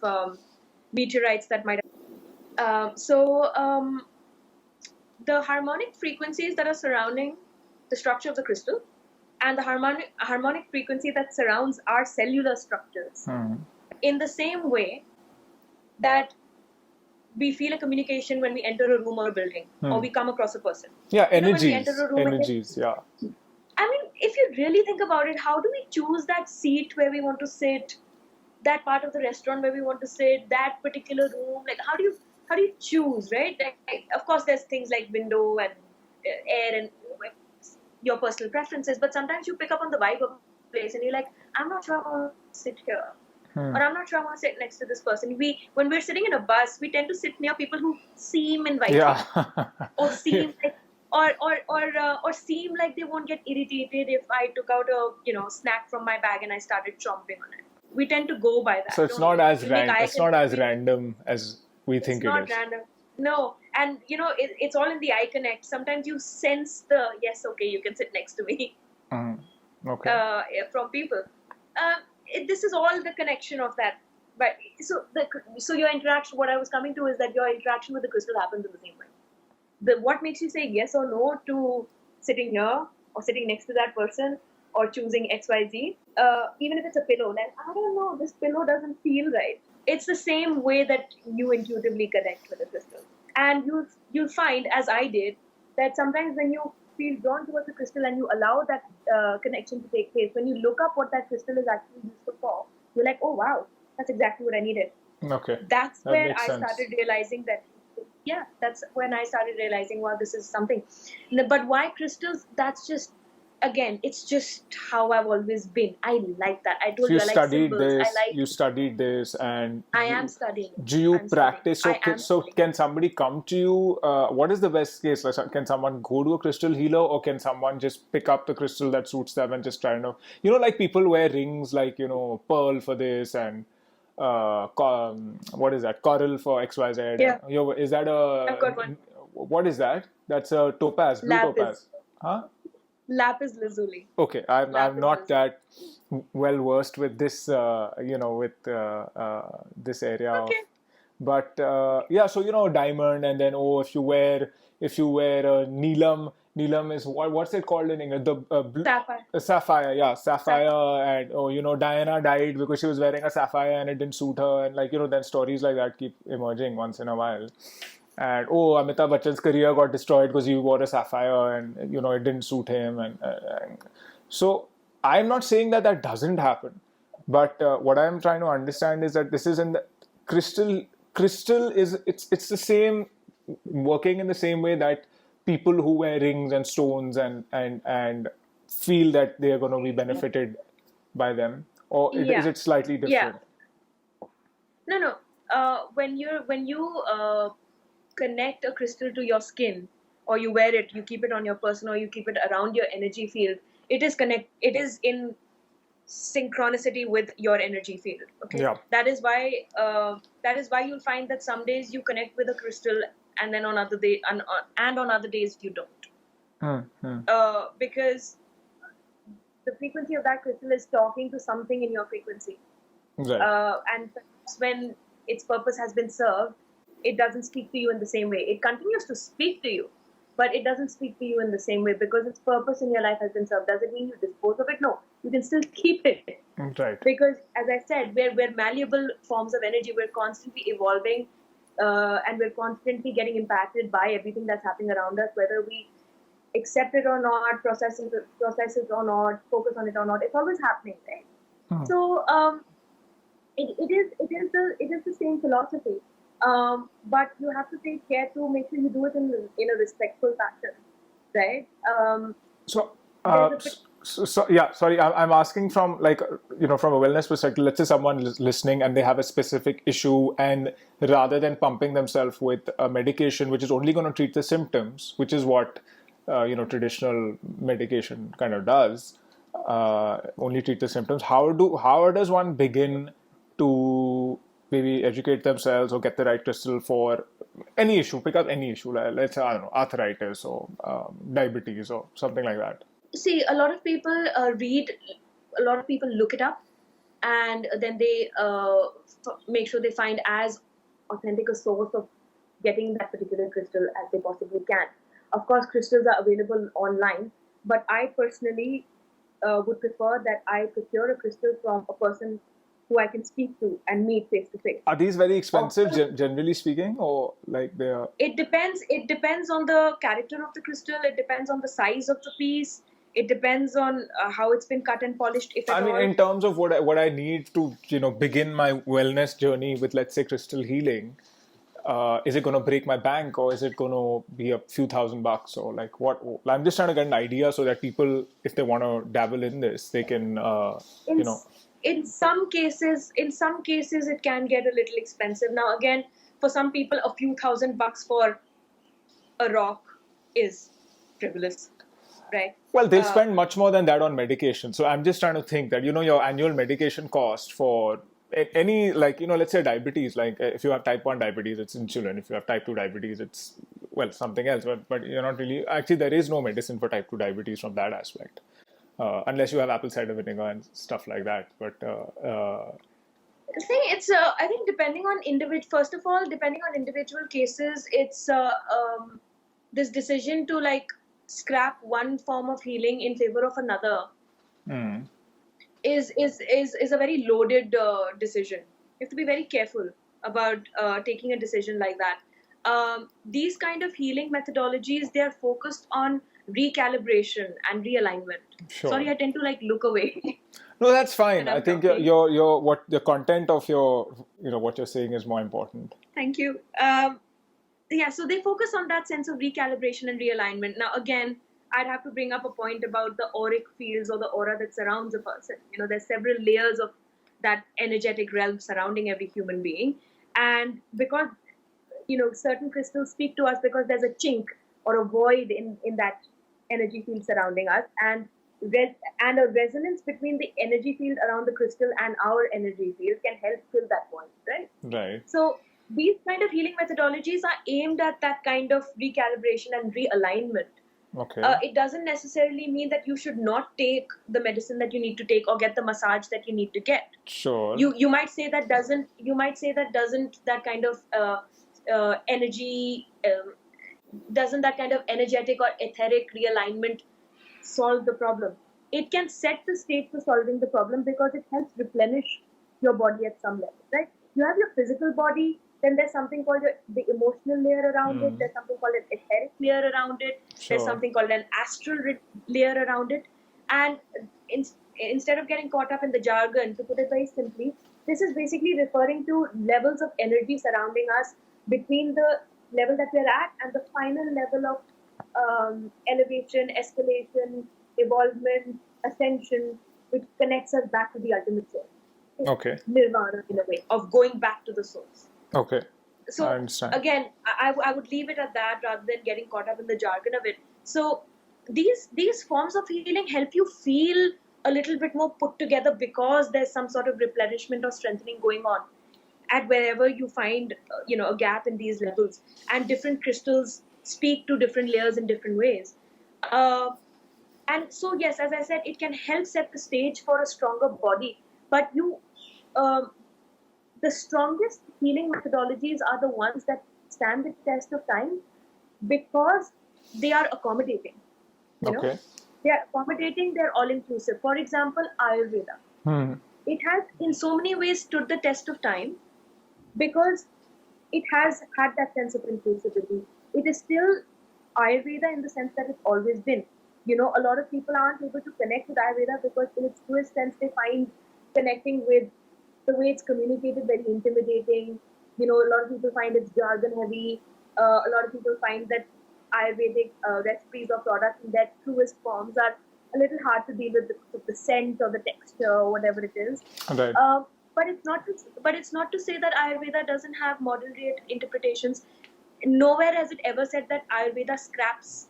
[SPEAKER 1] meteorites that might. The harmonic frequencies that are surrounding the structure of the crystal, and the harmonic frequency that surrounds our cellular structures, in the same way that we feel a communication when we enter a room or a building, or we come across a person.
[SPEAKER 2] Yeah,
[SPEAKER 1] You know, when we
[SPEAKER 2] energies.
[SPEAKER 1] enter a room,
[SPEAKER 2] Energies, yeah.
[SPEAKER 1] I mean, if you really think about it, how do we choose that seat where we want to sit, that part of the restaurant where we want to sit, that particular room? Like, how do you choose, right? Like, of course, there's things like window and air and your personal preferences, but sometimes you pick up on the vibe of a place and you're like, I'm not sure I want to sit here. Or I'm not sure I want to sit next to this person. When we're sitting in a bus, we tend to sit near people who seem inviting, or seem like, or seem like they won't get irritated if I took out a snack from my bag and I started chomping on it. We tend to go by that.
[SPEAKER 2] So it's not as random as we think it is.
[SPEAKER 1] It's not random. No, and it's all in the eye connect. Sometimes you sense the yes, okay, you can sit next to me.
[SPEAKER 2] Okay.
[SPEAKER 1] From people. This is all the connection of that. But so your interaction, what I was coming to is that your interaction with the crystal happens in the same way. What makes you say yes or no to sitting here or sitting next to that person or choosing XYZ, even if it's a pillow, like, I don't know, this pillow doesn't feel right. It's the same way that you intuitively connect with the crystal. And you'll find, as I did, that sometimes when you feel drawn towards the crystal and you allow that connection to take place, when you look up what that crystal is actually useful for, you're like, oh wow, that's exactly what I needed.
[SPEAKER 2] Okay.
[SPEAKER 1] That's
[SPEAKER 2] that
[SPEAKER 1] where
[SPEAKER 2] makes
[SPEAKER 1] I
[SPEAKER 2] sense.
[SPEAKER 1] started realizing that, that's when I started realizing, wow, this is something. But why crystals? That's just, again, it's just how I've always been. I like that. I told
[SPEAKER 2] So
[SPEAKER 1] you, I like symbols.
[SPEAKER 2] you studied this, and
[SPEAKER 1] I am studying.
[SPEAKER 2] Do you practice? So
[SPEAKER 1] studying.
[SPEAKER 2] Can somebody come to you? What is the best case? Like, can someone go to a crystal healer, or can someone just pick up the crystal that suits them and just try to, like people wear rings, like, pearl for this and what is that? Coral for XYZ.
[SPEAKER 1] Yeah.
[SPEAKER 2] Is that
[SPEAKER 1] I've got one.
[SPEAKER 2] What is that? That's a topaz, blue topaz. Huh?
[SPEAKER 1] Lapis lazuli.
[SPEAKER 2] Okay, I'm not that well versed with this, with this area.
[SPEAKER 1] Okay.
[SPEAKER 2] But so diamond, and then if you wear a neelam is what's it called in English? The sapphire, yeah, sapphire, and Diana died because she was wearing a sapphire and it didn't suit her, and then stories like that keep emerging once in a while. And Amitabh Bachchan's career got destroyed because he wore a sapphire and it didn't suit him, and so I'm not saying that doesn't happen, but what I'm trying to understand is that this is in the crystal is it's the same, working in the same way that people who wear rings and stones and feel that they are going to be benefited by them, or is it slightly different?
[SPEAKER 1] No. When you connect a crystal to your skin, or you wear it, you keep it on your person, or you keep it around your energy field, it is in synchronicity with your energy field. Okay.
[SPEAKER 2] Yeah.
[SPEAKER 1] That is why you'll find that some days you connect with a crystal, and then on other days you don't. Because the frequency of that crystal is talking to something in your frequency.
[SPEAKER 2] Right.
[SPEAKER 1] And when its purpose has been served, it doesn't speak to you in the same way. It continues to speak to you, but it doesn't speak to you in the same way because its purpose in your life has been served. Does it mean you dispose of it? No, you can still keep it.
[SPEAKER 2] Right.
[SPEAKER 1] Because, as I said, we're malleable forms of energy. We're constantly evolving, and we're constantly getting impacted by everything that's happening around us, whether we accept it or not, process it or not, focus on it or not. It's always happening, right? So it is the same philosophy, but you have to take care to make sure you do it in a respectful fashion, right?
[SPEAKER 2] So yeah, sorry, I'm asking from like, from a wellness perspective. Let's say someone listening and they have a specific issue, and rather than pumping themselves with a medication which is only going to treat the symptoms, which is what traditional medication kind of does, only treat the symptoms. How does one begin to maybe educate themselves or get the right crystal for any issue? Pick up any issue, like, let's say, I don't know, arthritis or diabetes or something like that.
[SPEAKER 1] See, a lot of people read, a lot of people look it up, and then they make sure they find as authentic a source of getting that particular crystal as they possibly can. Of course, crystals are available online, but I personally would prefer that I procure a crystal from a person who I can speak to and meet face to face.
[SPEAKER 2] Are these very expensive, generally speaking, or like they are?
[SPEAKER 1] It depends. It depends on the character of the crystal. It depends on the size of the piece. It depends on how it's been cut and polished. If at all.
[SPEAKER 2] In terms of what I need to begin my wellness journey with, let's say, crystal healing, is it going to break my bank, or is it going to be a few $1,000s, or like what? I'm just trying to get an idea so that people, if they want to dabble in this, they can
[SPEAKER 1] In some cases, it can get a little expensive. Now, again, for some people, a few $1,000s for a rock is frivolous, right?
[SPEAKER 2] Well, they'll spend much more than that on medication. So I'm just trying to think that, your annual medication cost for any, like, let's say diabetes, like if you have type 1 diabetes, it's insulin. If you have type 2 diabetes, it's, well, something else. But you're not really, actually, there is no medicine for type 2 diabetes from that aspect. Unless you have apple cider vinegar and stuff like that. But
[SPEAKER 1] it's I think depending on individual cases, it's this decision to like scrap one form of healing in favor of another is a very loaded decision. You have to be very careful about taking a decision like that. These kind of healing methodologies, they are focused on recalibration and realignment.
[SPEAKER 2] Sure.
[SPEAKER 1] Sorry, I tend to like look away.
[SPEAKER 2] No, that's fine. I think your what the content of your what you're saying is more important.
[SPEAKER 1] Thank you. So they focus on that sense of recalibration and realignment. Now, again, I'd have to bring up a point about the auric fields or the aura that surrounds a person. There's several layers of that energetic realm surrounding every human being, and because certain crystals speak to us because there's a chink or a void in that energy field surrounding us, and a resonance between the energy field around the crystal and our energy field can help fill that void, right?
[SPEAKER 2] Right.
[SPEAKER 1] So these kind of healing methodologies are aimed at that kind of recalibration and realignment.
[SPEAKER 2] Okay.
[SPEAKER 1] It doesn't necessarily mean that you should not take the medicine that you need to take or get the massage that you need to get.
[SPEAKER 2] Sure.
[SPEAKER 1] You might say that doesn't that kind of energy doesn't that kind of energetic or etheric realignment solve the problem? It can set the stage for solving the problem because it helps replenish your body at some level, right? You have your physical body, then there's something called the emotional layer around it, there's something called an etheric layer around it,
[SPEAKER 2] Sure.
[SPEAKER 1] There's something called an astral layer around it, and instead of getting caught up in the jargon, to put it very simply, this is basically referring to levels of energy surrounding us between the level that we're at and the final level of elevation, escalation, evolvement, ascension, which connects us back to the ultimate source.
[SPEAKER 2] Okay.
[SPEAKER 1] Nirvana, in a way, of going back to the source.
[SPEAKER 2] Okay.
[SPEAKER 1] So,
[SPEAKER 2] I understand.
[SPEAKER 1] Again, I would leave it at that rather than getting caught up in the jargon of it. So, these forms of healing help you feel a little bit more put together because there's some sort of replenishment or strengthening going on at wherever you find a gap in these levels, and different crystals speak to different layers in different ways, and so yes, as I said, it can help set the stage for a stronger body, but the strongest healing methodologies are the ones that stand the test of time because they are accommodating. You know,
[SPEAKER 2] Okay.
[SPEAKER 1] they are accommodating. They're all inclusive. For example, Ayurveda. It has in so many ways stood the test of time because it has had that sense of inclusivity. It is still Ayurveda in the sense that it's always been. You know, a lot of people aren't able to connect with Ayurveda because in its truest sense they find connecting with the way it's communicated very intimidating. You know, a lot of people find it's jargon heavy. A lot of people find that Ayurvedic recipes or products in their truest forms are a little hard to deal with because of the scent or the texture or whatever it is.
[SPEAKER 2] Right.
[SPEAKER 1] But it's not to say that Ayurveda doesn't have modern day interpretations. Nowhere has it ever said that Ayurveda scraps,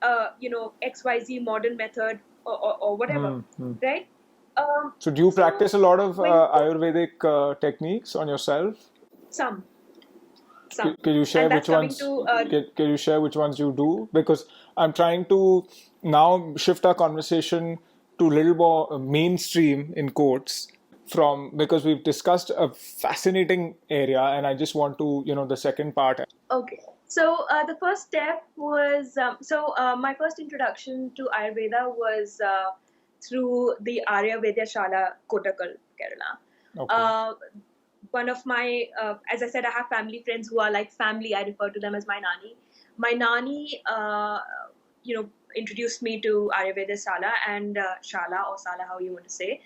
[SPEAKER 1] XYZ modern method or whatever, right?
[SPEAKER 2] So do you practice a lot of
[SPEAKER 1] when
[SPEAKER 2] Ayurvedic techniques on yourself?
[SPEAKER 1] some,
[SPEAKER 2] Can you share
[SPEAKER 1] and that's
[SPEAKER 2] which
[SPEAKER 1] coming
[SPEAKER 2] ones?
[SPEAKER 1] to
[SPEAKER 2] Can you share which ones you do? Because I'm trying to now shift our conversation to a little more mainstream in quotes from because we've discussed a fascinating area, and I just want to the second part.
[SPEAKER 1] Okay. So the first step was my first introduction to Ayurveda was through the Ayurveda Shala Kotakal, Kerala.
[SPEAKER 2] Okay.
[SPEAKER 1] One of my, as I said, I have family friends who are like family. I refer to them as my nani. My nani, introduced me to Ayurveda Sala and Shala or Sala, how you want to say.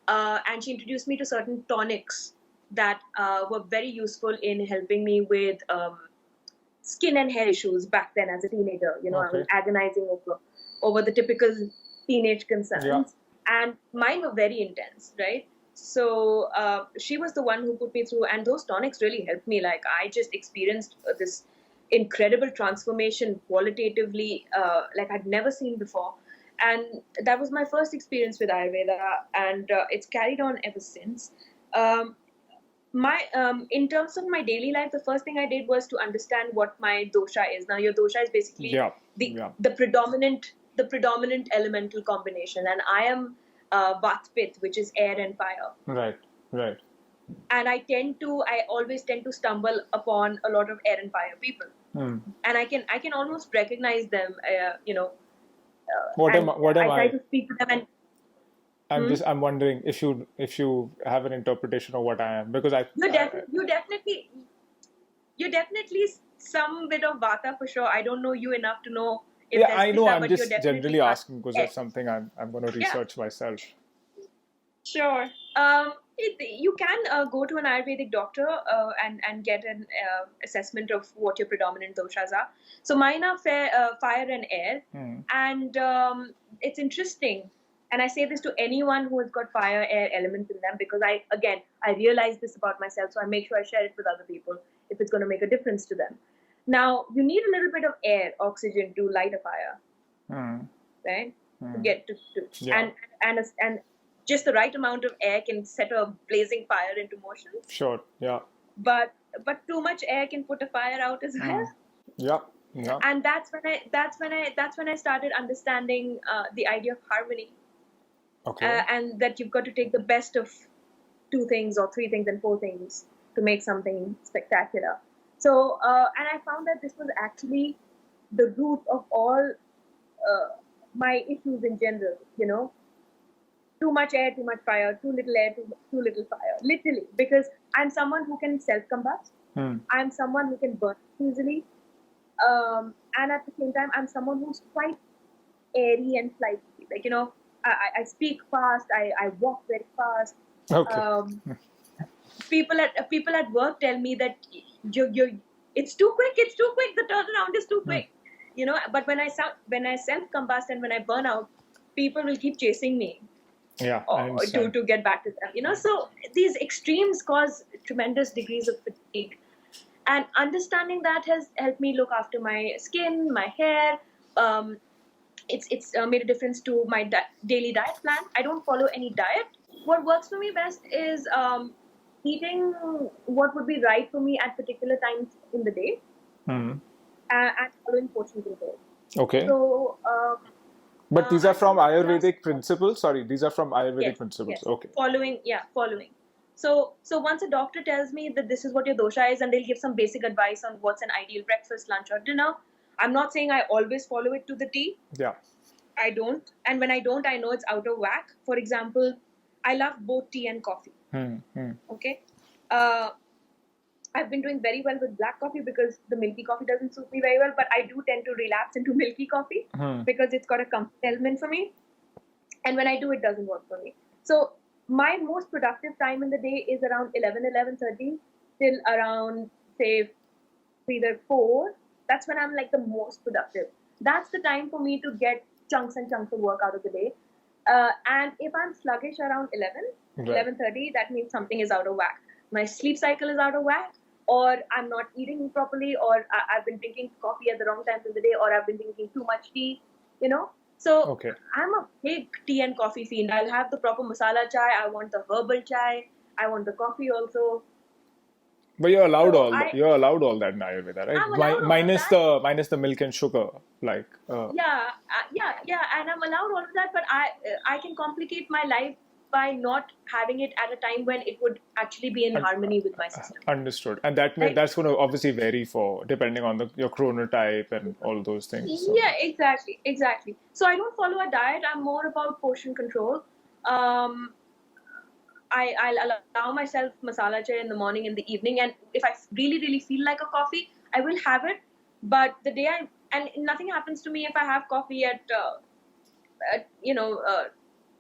[SPEAKER 1] And she introduced me to certain tonics that were very useful in helping me with skin and hair issues back then as a teenager. You know, I was
[SPEAKER 2] Okay.
[SPEAKER 1] agonizing over the typical teenage concerns,
[SPEAKER 2] Yeah.
[SPEAKER 1] and mine were very intense, right? So she was the one who put me through, and those tonics really helped me. Like I just experienced this incredible transformation qualitatively, like I'd never seen before. And that was my first experience with Ayurveda, and it's carried on ever since. My In terms of my daily life, the first thing I did was to understand what my dosha is. Now, your dosha is basically
[SPEAKER 2] Yeah.
[SPEAKER 1] the predominant elemental combination, and I am Vatpit, which is air and fire.
[SPEAKER 2] Right. Right.
[SPEAKER 1] And I always tend to stumble upon a lot of air and fire people, and I can almost recognize them.
[SPEAKER 2] What am
[SPEAKER 1] I try
[SPEAKER 2] I?
[SPEAKER 1] to speak to them, and
[SPEAKER 2] I'm wondering if you have an interpretation of what I am because
[SPEAKER 1] you're definitely some bit of Vata for sure. I don't know you enough to know if
[SPEAKER 2] yeah,
[SPEAKER 1] there's
[SPEAKER 2] I know.
[SPEAKER 1] Pitta,
[SPEAKER 2] I'm
[SPEAKER 1] but you're
[SPEAKER 2] just
[SPEAKER 1] definitely
[SPEAKER 2] generally
[SPEAKER 1] Vata.
[SPEAKER 2] asking because
[SPEAKER 1] Yes.
[SPEAKER 2] that's something I'm going to research myself.
[SPEAKER 1] Sure. You can go to an Ayurvedic doctor and get an assessment of what your predominant doshas are. So mine are fire and air, and it's interesting. And I say this to anyone who has got fire, air elements in them because I realize this about myself, so I make sure I share it with other people if it's going to make a difference to them. Now you need a little bit of air, oxygen to light a fire, right? To get to
[SPEAKER 2] Yeah.
[SPEAKER 1] and just the right amount of air can set a blazing fire into motion.
[SPEAKER 2] Sure. Yeah.
[SPEAKER 1] But too much air can put a fire out as well.
[SPEAKER 2] Yeah. Yeah.
[SPEAKER 1] And that's when I started understanding the idea of harmony.
[SPEAKER 2] Okay.
[SPEAKER 1] And that you've got to take the best of two things or three things and four things to make something spectacular. So and I found that this was actually the root of all my issues in general. You know, too much air, too much fire, too little air, too little fire. Literally, because I'm someone who can self-combust. I'm someone who can burn easily. And at the same time, I'm someone who's quite airy and flighty. Like, you know, I speak fast, I walk very fast.
[SPEAKER 2] Okay.
[SPEAKER 1] People at work tell me that it's too quick, the turnaround is too quick. You know, but when I self-combust and when I burn out, people will keep chasing me.
[SPEAKER 2] Yeah, I understand.
[SPEAKER 1] To get back to them. You know, so these extremes cause tremendous degrees of fatigue. And understanding that has helped me look after my skin, my hair. It's made a difference to my daily diet plan. I don't follow any diet. What works for me best is eating what would be right for me at particular times in the day, and following portion control.
[SPEAKER 2] Okay.
[SPEAKER 1] So,
[SPEAKER 2] but these are from Ayurvedic principles. Sorry, these are from Ayurvedic principles.
[SPEAKER 1] Yes.
[SPEAKER 2] Okay.
[SPEAKER 1] Following. So once a doctor tells me that this is what your dosha is, and they'll give some basic advice on what's an ideal breakfast, lunch, or dinner. I'm not saying I always follow it to the T.
[SPEAKER 2] Yeah.
[SPEAKER 1] I don't. And when I don't, I know it's out of whack. For example, I love both tea and coffee. Okay. I've been doing very well with black coffee because the milky coffee doesn't suit me very well, but I do tend to relapse into milky coffee because it's got a comfort element for me. And when I do, it doesn't work for me. So my most productive time in the day is around 11:30 till around, say, either 4. That's when I'm like the most productive. That's the time for me to get chunks and chunks of work out of the day. And if I'm sluggish around 11:30, that means something is out of whack. My sleep cycle is out of whack, or I'm not eating properly, or I've been drinking coffee at the wrong times of the day, or I've been drinking too much tea, So I'm a big tea and coffee fiend. I'll have the proper masala chai. I want the herbal chai. I want the coffee also.
[SPEAKER 2] But you're allowed you're allowed all that in Ayurveda, right?
[SPEAKER 1] I'm allowed
[SPEAKER 2] Minus the milk and sugar, like.
[SPEAKER 1] Yeah, and I'm allowed all of that, but I can complicate my life by not having it at a time when it would actually be in harmony with my system.
[SPEAKER 2] Understood. And that's going to obviously vary depending on your chronotype and all those things.
[SPEAKER 1] So. Yeah, exactly. So I don't follow a diet. I'm more about portion control. I'll allow myself masala chai in the morning, in the evening, and if I really, really feel like a coffee, I will have it. But the day and nothing happens to me if I have coffee at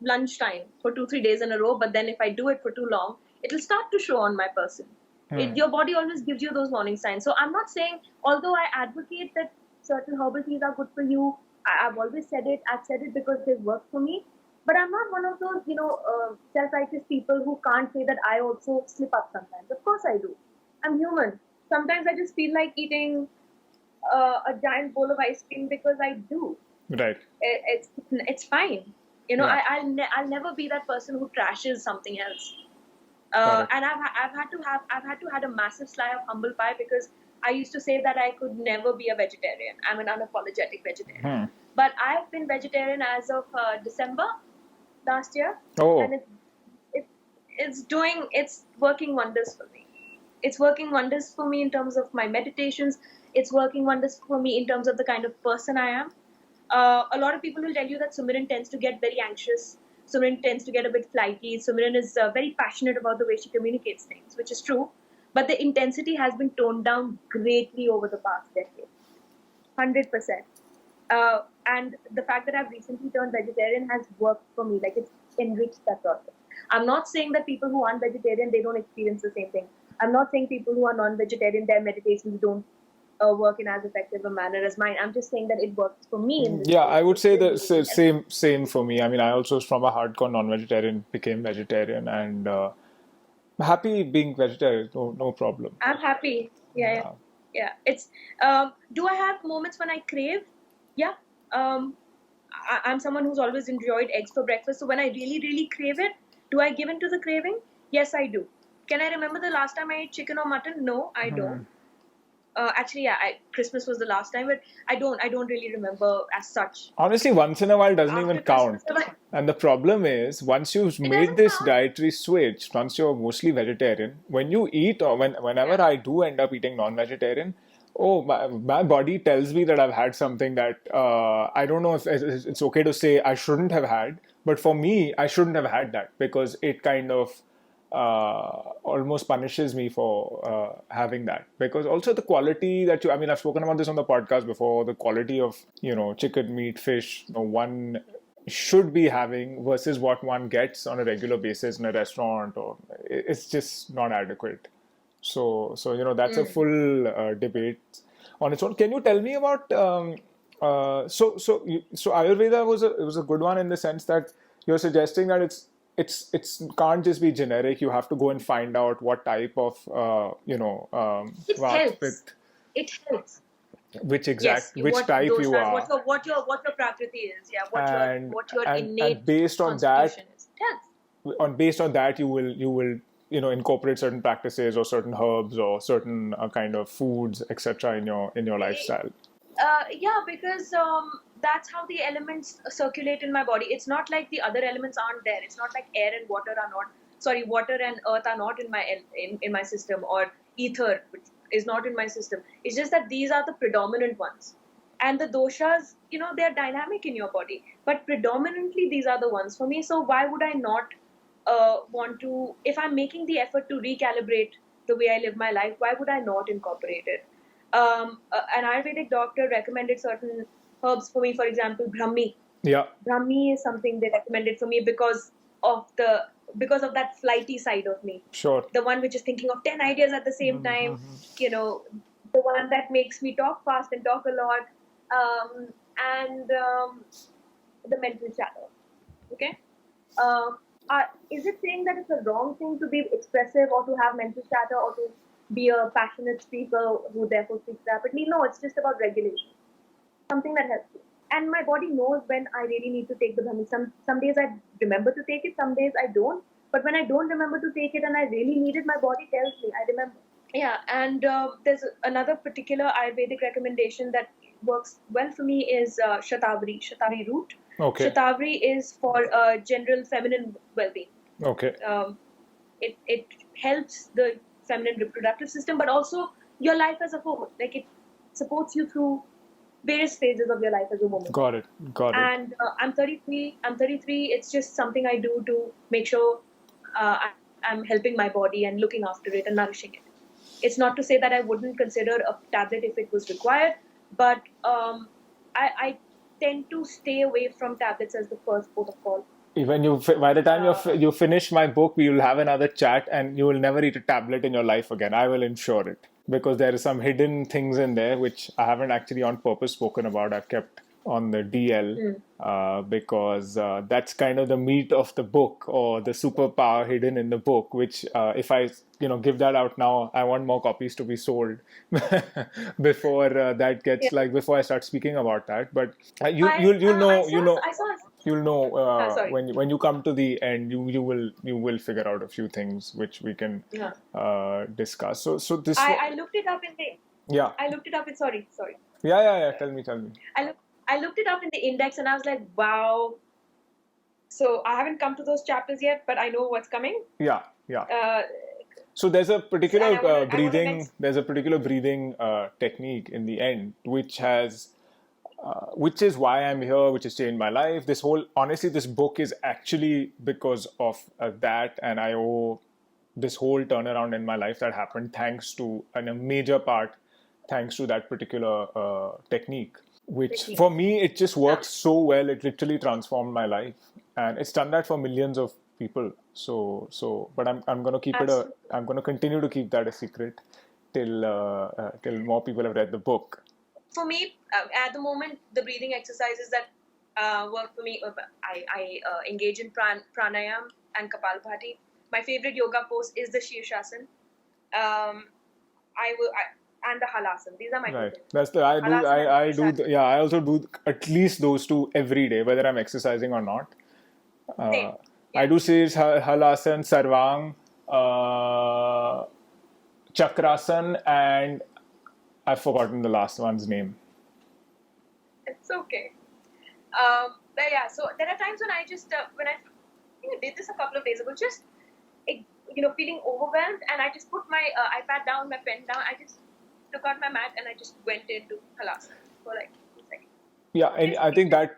[SPEAKER 1] lunchtime for 2-3 days in a row. But then if I do it for too long, it'll start to show on my person. Your body always gives you those warning signs. So I'm not saying, although I advocate that certain herbal teas are good for you, I've always said it. I've said it because they work for me. But I'm not one of those, self-righteous people who can't say that I also slip up sometimes. Of course I do. I'm human. Sometimes I just feel like eating a giant bowl of ice cream because I do.
[SPEAKER 2] Right.
[SPEAKER 1] It's fine. I'll never be that person who trashes something else. And I've had to have a massive slice of humble pie because I used to say that I could never be a vegetarian. I'm an unapologetic vegetarian. But I've been vegetarian as of December last year.
[SPEAKER 2] Oh.
[SPEAKER 1] And it's working wonders for me. It's working wonders for me in terms of my meditations. It's working wonders for me in terms of the kind of person I am. A lot of people will tell you that Sumiran tends to get very anxious. Sumiran tends to get a bit flighty. Sumiran is very passionate about the way she communicates things, which is true. But the intensity has been toned down greatly over the past decade. 100%. And the fact that I've recently turned vegetarian has worked for me. Like, it's enriched that process. I'm not saying that people who aren't vegetarian, they don't experience the same thing. I'm not saying people who are non-vegetarian, their meditations don't work in as effective a manner as mine. I'm just saying that it works for me.
[SPEAKER 2] I would say the same for me. I mean, I also, from a hardcore non-vegetarian, became vegetarian, and happy being vegetarian. No problem.
[SPEAKER 1] I'm happy. Yeah. It's do I have moments when I crave? Yeah. I'm someone who's always enjoyed eggs for breakfast. So when I really, really crave it, do I give in to the craving? Yes, I do. Can I remember the last time I ate chicken or mutton? No, I don't. Actually, Christmas was the last time, but I don't really remember as such.
[SPEAKER 2] Honestly, once in a while doesn't even count. And the problem is, once you've made this dietary switch, once you're mostly vegetarian, when you eat, or whenever I do end up eating non-vegetarian, my body tells me that I've had something that I don't know if it's okay to say I shouldn't have had, but for me, I shouldn't have had that because it kind of almost punishes me for having that. Because also the quality that I've spoken about this on the podcast before, the quality of, chicken, meat, fish, one should be having versus what one gets on a regular basis in a restaurant, or it's just not adequate. So that's a full debate on its own. Can you tell me about so Ayurveda was a good one in the sense that you're suggesting that it's can't just be generic. You have to go and find out what type of
[SPEAKER 1] it helps. It helps.
[SPEAKER 2] Which type you are.
[SPEAKER 1] What your prakriti is. Yeah. What your innate
[SPEAKER 2] and based on that is.
[SPEAKER 1] Helps.
[SPEAKER 2] Based on that you will incorporate certain practices or certain herbs or certain kind of foods, etc. in your lifestyle.
[SPEAKER 1] Because that's how the elements circulate in my body. It's not like the other elements aren't there. It's not like air and water are not water and earth are not in my system, or ether, which is not in my system. It's just that these are the predominant ones. And the doshas, they're dynamic in your body, but predominantly these are the ones for me. So why would I not want to, if I'm making the effort to recalibrate the way I live my life, why would I not incorporate it? An Ayurvedic doctor recommended certain herbs for me, for example, Brahmi.
[SPEAKER 2] Yeah.
[SPEAKER 1] Brahmi is something they recommended for me because of that flighty side of me.
[SPEAKER 2] Sure.
[SPEAKER 1] The one which is thinking of 10 ideas at the same time, the one that makes me talk fast and talk a lot, and the mental chatter. Okay? Is it saying that it's a wrong thing to be expressive or to have mental chatter or to be a passionate speaker who therefore speaks rapidly? No, it's just about regulation. Something that helps you. And my body knows when I really need to take the Brahmi. Some days I remember to take it, some days I don't. But when I don't remember to take it and I really need it, my body tells me, I remember. Yeah, and there's another particular Ayurvedic recommendation that works well for me is Shatavari root.
[SPEAKER 2] Okay.
[SPEAKER 1] Shatavari is for general feminine well-being.
[SPEAKER 2] Okay.
[SPEAKER 1] It helps the feminine reproductive system, but also your life as a whole. Like, it supports you through various phases of your life as a woman.
[SPEAKER 2] Got it.
[SPEAKER 1] And I'm 33. It's just something I do to make sure I'm helping my body and looking after it and nourishing it. It's not to say that I wouldn't consider a tablet if it was required, but I tend to stay away from tablets as the first port of call.
[SPEAKER 2] By the time you finish my book, we will have another chat, and you will never eat a tablet in your life again. I will ensure it, because there are some hidden things in there which I haven't actually on purpose spoken about. I've kept on the DL because that's kind of the meat of the book, or the superpower hidden in the book. Which if I give that out now, I want more copies to be sold before that gets before I start speaking about that. But you'll know when you come to the end, you will figure out a few things which we can discuss. So this
[SPEAKER 1] I looked it up in the I looked it up in sorry.
[SPEAKER 2] Yeah. Tell me.
[SPEAKER 1] I looked it up in the index and I was like, wow. So I haven't come to those chapters yet, but I know what's coming.
[SPEAKER 2] Yeah. So there's a particular breathing. There's a particular breathing technique in the end, which is why I'm here, which has changed my life. Honestly, this book is actually because of that, and I owe this whole turnaround in my life that happened thanks to a major part, thanks to that particular technique. Which for me, it just worked so well. It literally transformed my life, and it's done that for millions of people. But I'm gonna keep I'm gonna continue to keep that a secret till more people have read the book.
[SPEAKER 1] For me, at the moment, the breathing exercises that work for me, I engage in pranayam and kapalbhati. My favorite yoga pose is the Shirshasana. And the halasana. These are my
[SPEAKER 2] favorite. I also do at least those two every day, whether I'm exercising or not. I do halasana, sarvang, chakrasana, and I've forgotten the last one's name.
[SPEAKER 1] It's okay. But yeah, so there are times when I just when I did this a couple of days ago, just feeling overwhelmed, and I just put my iPad down, my pen down. I just took out my mat and I just went into halasana for like 2 seconds.
[SPEAKER 2] Yeah, and I think that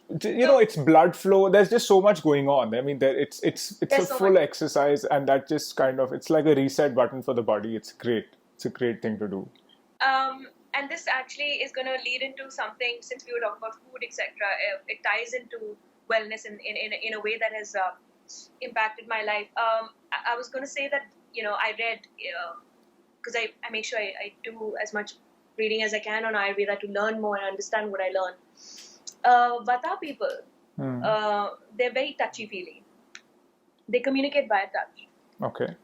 [SPEAKER 2] it's blood flow. There's just so much going on. I mean, it's a full exercise, and that just kind of, it's like a reset button for the body. It's great. It's a great thing to do.
[SPEAKER 1] And this actually is going to lead into something, since we were talking about food, etc. It ties into wellness in a way that has impacted my life. I was going to say that, I read, because I make sure I do as much reading as I can on Ayurveda to learn more and understand what I learn. Vata people, they're very touchy-feely. They communicate via touch.
[SPEAKER 2] Okay.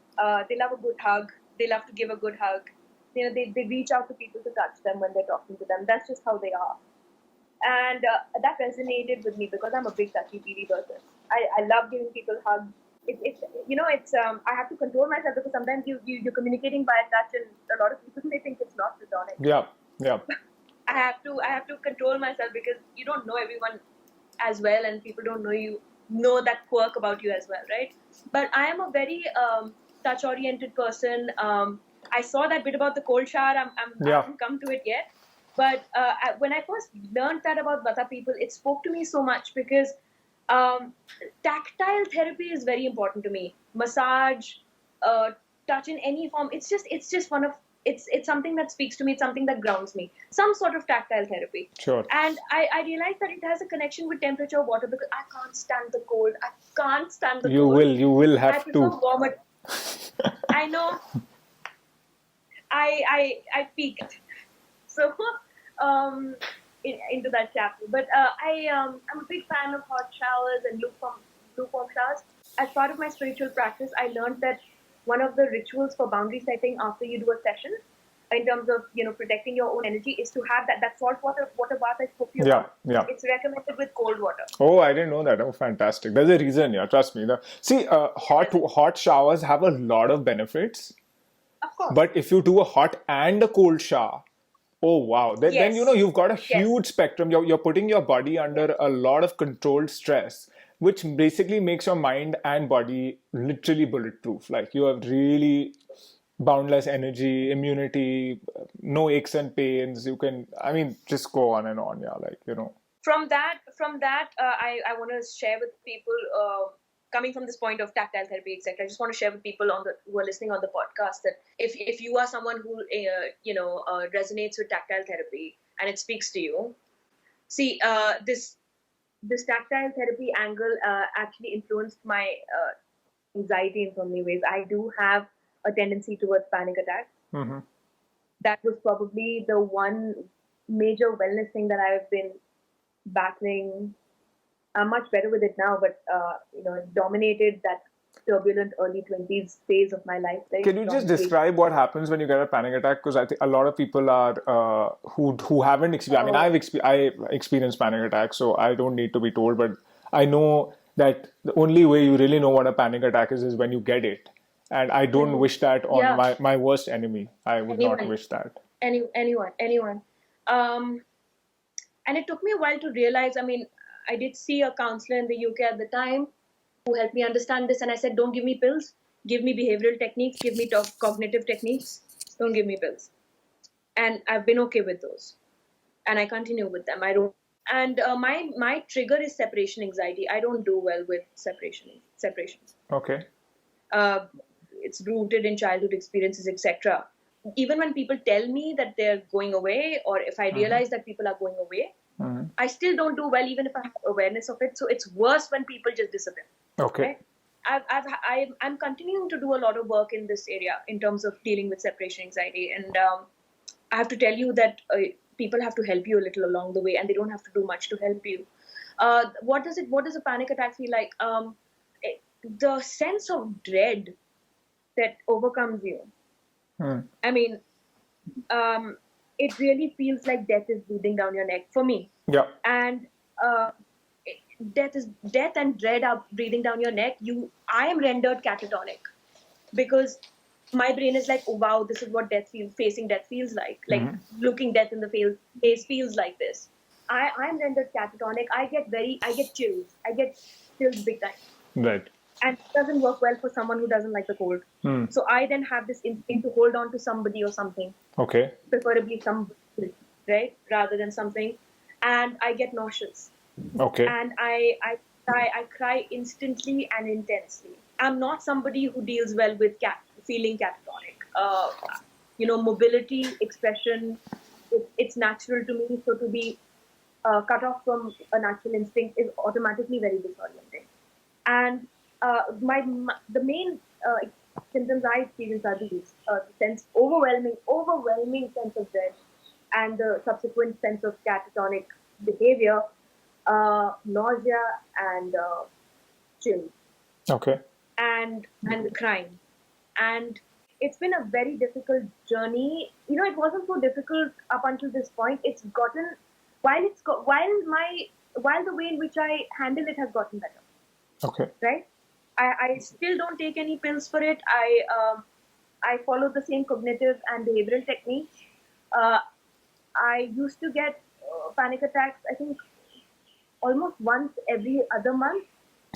[SPEAKER 1] They love a good hug. They love to give a good hug. They reach out to people to touch them when they're talking to them. That's just how they are. And that resonated with me because I'm a big touchy-feely person. I love giving people hugs. I have to control myself because sometimes you're communicating via touch, and a lot of people may think it's not platonic.
[SPEAKER 2] Yeah.
[SPEAKER 1] I have to control myself because you don't know everyone as well, and people don't know you know that quirk about you as well, right? But I am a very touch-oriented person. I saw that bit about the cold shower. I haven't come to it yet. But when I first learned that about Vata people, it spoke to me so much because tactile therapy is very important to me. Massage, touch in any form. It's just one of it's something that speaks to me. It's something that grounds me. Some sort of tactile therapy.
[SPEAKER 2] Sure.
[SPEAKER 1] And I realized that it has a connection with temperature, water, because I can't stand the cold. I can't stand the cold.
[SPEAKER 2] You will have
[SPEAKER 1] I prefer warmer. I know. I peaked. So into that chapter. But I'm a big fan of hot showers and lukewarm showers. As part of my spiritual practice, I learned that one of the rituals for boundary setting after you do a session, in terms of protecting your own energy, is to have that salt water bath I spoke to you about.
[SPEAKER 2] Yeah.
[SPEAKER 1] It's recommended with cold water.
[SPEAKER 2] Oh, I didn't know that. Oh, fantastic. There's a reason, yeah. Trust me. Hot showers have a lot of benefits.
[SPEAKER 1] Of course.
[SPEAKER 2] But if you do a hot and a cold shower, oh wow, then you've got a huge spectrum. You're putting your body under a lot of controlled stress, which basically makes your mind and body literally bulletproof. Like you have really boundless energy, immunity, no aches and pains. You can, just go on and on. Yeah,
[SPEAKER 1] From that, I want to share with people, coming from this point of tactile therapy, etc. I just want to share with people who are listening on the podcast that if you are someone who resonates with tactile therapy and it speaks to you, see, this tactile therapy angle actually influenced my anxiety in so many ways. I do have a tendency towards panic attacks.
[SPEAKER 2] Mm-hmm.
[SPEAKER 1] That was probably the one major wellness thing that I've been battling. I'm much better with it now, but it dominated that turbulent early 20s phase of my life.
[SPEAKER 2] Can you just describe what happens when you get a panic attack? Because I think a lot of people are who haven't experienced. I experienced panic attacks, so I don't need to be told. But I know that the only way you really know what a panic attack is when you get it. And I don't wish that on my worst enemy. I would not wish that.
[SPEAKER 1] Anyone. And it took me a while to realize. I did see a counselor in the UK at the time who helped me understand this, and I said, don't give me pills, give me behavioral techniques, give me cognitive techniques, don't give me pills. And I've been okay with those, and I continue with them. I don't. And my trigger is separation anxiety. I don't do well with separations.
[SPEAKER 2] Okay.
[SPEAKER 1] It's rooted in childhood experiences, etc. Even when people tell me that they're going away, or if I realize that people are going away, I still don't do well, even if I have awareness of it. So it's worse when people just disappear.
[SPEAKER 2] Okay.
[SPEAKER 1] Right? I'm continuing to do a lot of work in this area in terms of dealing with separation anxiety, and I have to tell you that people have to help you a little along the way, and they don't have to do much to help you. What does a panic attack feel like? The sense of dread that overcomes you. It really feels like death is breathing down your neck for me.
[SPEAKER 2] Yeah.
[SPEAKER 1] And death and dread are breathing down your neck. I am rendered catatonic because my brain is like, oh wow, this is what facing death feels like. Like looking death in the face feels like this. I'm rendered catatonic. I get chills. I get chills big time.
[SPEAKER 2] Right.
[SPEAKER 1] And it doesn't work well for someone who doesn't like the cold. So I then have this instinct to hold on to somebody or something.
[SPEAKER 2] Okay.
[SPEAKER 1] Preferably somebody, right? Rather than something. And I get nauseous.
[SPEAKER 2] Okay.
[SPEAKER 1] And I cry instantly and intensely. I'm not somebody who deals well with feeling catatonic. Mobility, expression, it's natural to me. So to be cut off from a natural instinct is automatically very disorienting. And the main symptoms I experience are these: overwhelming sense of dread, and the subsequent sense of catatonic behavior, nausea and chills.
[SPEAKER 2] Okay.
[SPEAKER 1] And crying. And it's been a very difficult journey. It wasn't so difficult up until this point. It's gotten while the way in which I handle it has gotten better.
[SPEAKER 2] Okay.
[SPEAKER 1] Right? I still don't take any pills for it. I follow the same cognitive and behavioral techniques. I used to get panic attacks, I think, almost once every other month.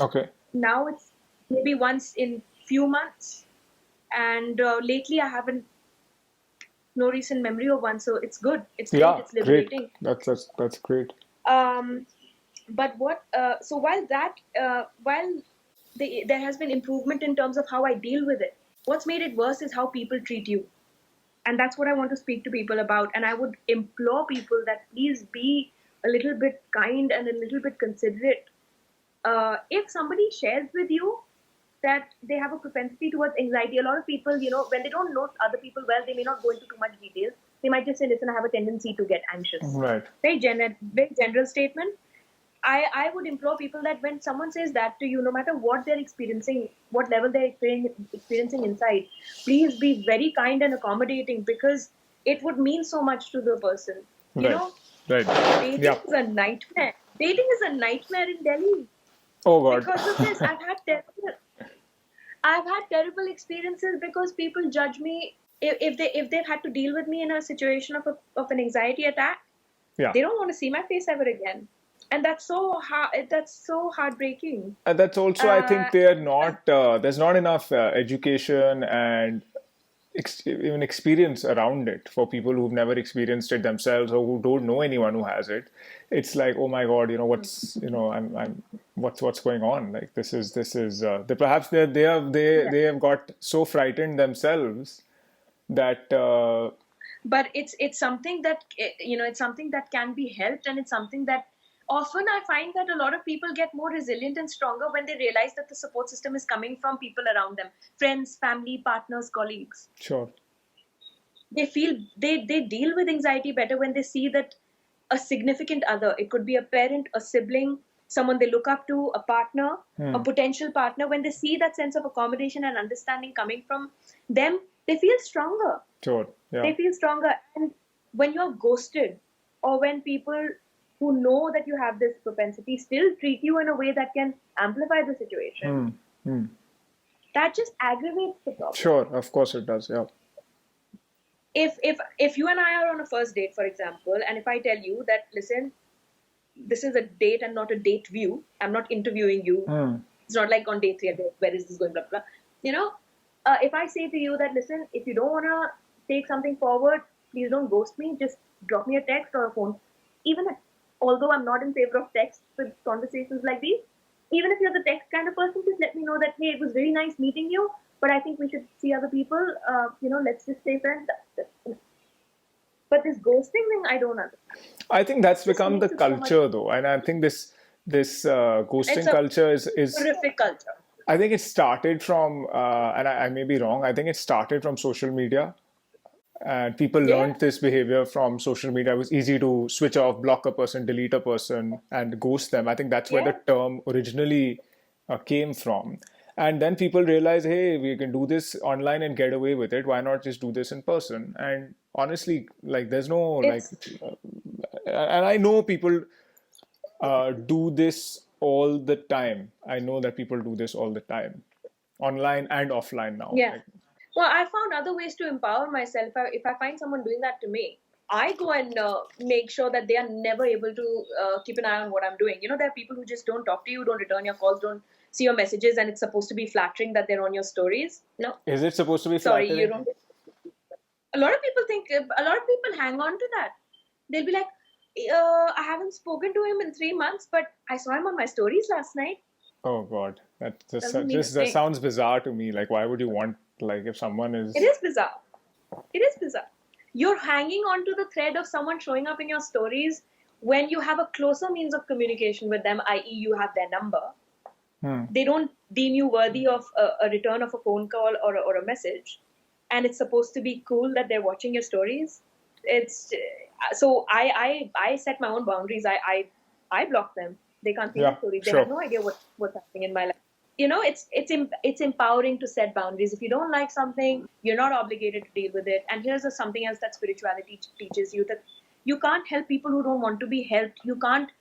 [SPEAKER 2] Okay.
[SPEAKER 1] Now it's maybe once in few months, and lately I haven't no recent memory of one. So it's good. It's great.
[SPEAKER 2] Yeah,
[SPEAKER 1] It's
[SPEAKER 2] great.
[SPEAKER 1] liberating.
[SPEAKER 2] That's great.
[SPEAKER 1] Um, but what? So while there has been improvement in terms of how I deal with it, what's made it worse is how people treat you. And that's what I want to speak to people about. And I would implore people that please be a little bit kind and a little bit considerate. If somebody shares with you that they have a propensity towards anxiety, a lot of people, when they don't know other people well, they may not go into too much detail. They might just say, listen, I have a tendency to get anxious.
[SPEAKER 2] Right.
[SPEAKER 1] Very general statement. I would implore people that when someone says that to you, no matter what they're experiencing, what level they're experiencing inside, please be very kind and accommodating, because it would mean so much to the person.
[SPEAKER 2] Right. Right. Yeah.
[SPEAKER 1] Dating is a nightmare. Dating is a nightmare in Delhi
[SPEAKER 2] Oh God.
[SPEAKER 1] because of this. I've had terrible experiences because people judge me if they've had to deal with me in a situation of an anxiety attack.
[SPEAKER 2] Yeah.
[SPEAKER 1] They don't want to see my face ever again, and that's so heartbreaking.
[SPEAKER 2] And that's also, I think, they are not. There's not enough education and even experience around it for people who've never experienced it themselves or who don't know anyone who has it. It's like, oh my God, what's going on? Like perhaps they have got so frightened themselves that
[SPEAKER 1] But it's something that it's something that can be helped, and it's something that often I find that a lot of people get more resilient and stronger when they realize that the support system is coming from people around them, friends, family, partners, colleagues.
[SPEAKER 2] sure.
[SPEAKER 1] They feel they deal with anxiety better when they see that a significant other, it could be a parent, a sibling, someone they look up to, a partner, a potential partner, when they see that sense of accommodation and understanding coming from them, they feel stronger.
[SPEAKER 2] Sure. Yeah.
[SPEAKER 1] They feel stronger. And when you're ghosted, or when people who know that you have this propensity still treat you in a way that can amplify the situation, that just aggravates the problem.
[SPEAKER 2] Sure, of course it does. Yeah.
[SPEAKER 1] If you and I are on a first date, for example, and if I tell you that, listen, this is a date and not a date view, I'm not interviewing you. It's not like on day 3, where is this going, blah, blah. If I say to you that, listen, if you don't want to take something forward, please don't ghost me, just drop me a text or a phone. Although I'm not in favor of text with conversations like these, even if you're the text kind of person, just let me know that, hey, it was very nice meeting you, but I think we should see other people. Let's just stay friends. But this ghosting thing, I don't understand.
[SPEAKER 2] I think that's become the culture, though, and I think this ghosting culture is
[SPEAKER 1] horrific culture.
[SPEAKER 2] I think it started from, and I may be wrong. I think it started from social media, and people learned this behavior from social media. It was easy to switch off, block a person, delete a person, and ghost them. I think that's where the term originally came from. And then people realize, hey, we can do this online and get away with it. Why not just do this in person? And honestly, like, there's no and I know people do this all the time. I know that people do this all the time, online and offline now.
[SPEAKER 1] Yeah. Well, I found other ways to empower myself. If I find someone doing that to me, I go and make sure that they are never able to keep an eye on what I'm doing. There are people who just don't talk to you, don't return your calls, don't see your messages, and it's supposed to be flattering that they're on your stories. No.
[SPEAKER 2] Is it supposed to be flattering?
[SPEAKER 1] Sorry, you don't. A lot of people hang on to that. They'll be like, I haven't spoken to him in 3 months, but I saw him on my stories last night.
[SPEAKER 2] Oh God, that sounds bizarre to me. Like, why would you want, like, if someone is...
[SPEAKER 1] It is bizarre. It is bizarre. You're hanging on to the thread of someone showing up in your stories when you have a closer means of communication with them, i.e. you have their number. They don't deem you worthy of a return of a phone call or a message. And it's supposed to be cool that they're watching your stories. So I set my own boundaries. I block them. They can't see my stories. They have no idea what's happening in my life. It's empowering to set boundaries. If you don't like something, you're not obligated to deal with it. And here's something else that spirituality teaches you, that you can't help people who don't want to be helped. You can't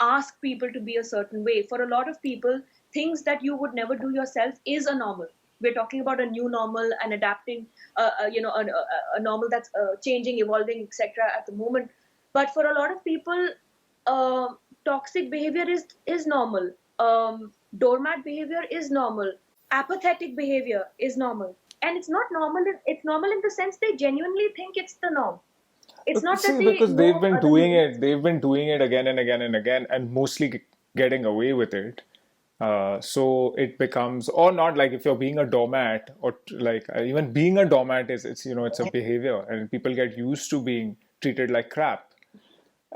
[SPEAKER 1] ask people to be a certain way. For a lot of people, things that you would never do yourself is a normal. We're talking about a new normal and adapting, a normal that's changing, evolving, etc. at the moment. But for a lot of people, toxic behavior is normal. Doormat behavior is normal. Apathetic behavior is normal. And it's not normal, it's normal in the sense they genuinely think it's the norm. It's not that
[SPEAKER 2] See,
[SPEAKER 1] they
[SPEAKER 2] because
[SPEAKER 1] know other means.
[SPEAKER 2] they've been doing it again and again and again, and mostly getting away with it. So it becomes, or not, like if you're being a doormat, or like even being a doormat it's it's a behavior, and people get used to being treated like crap,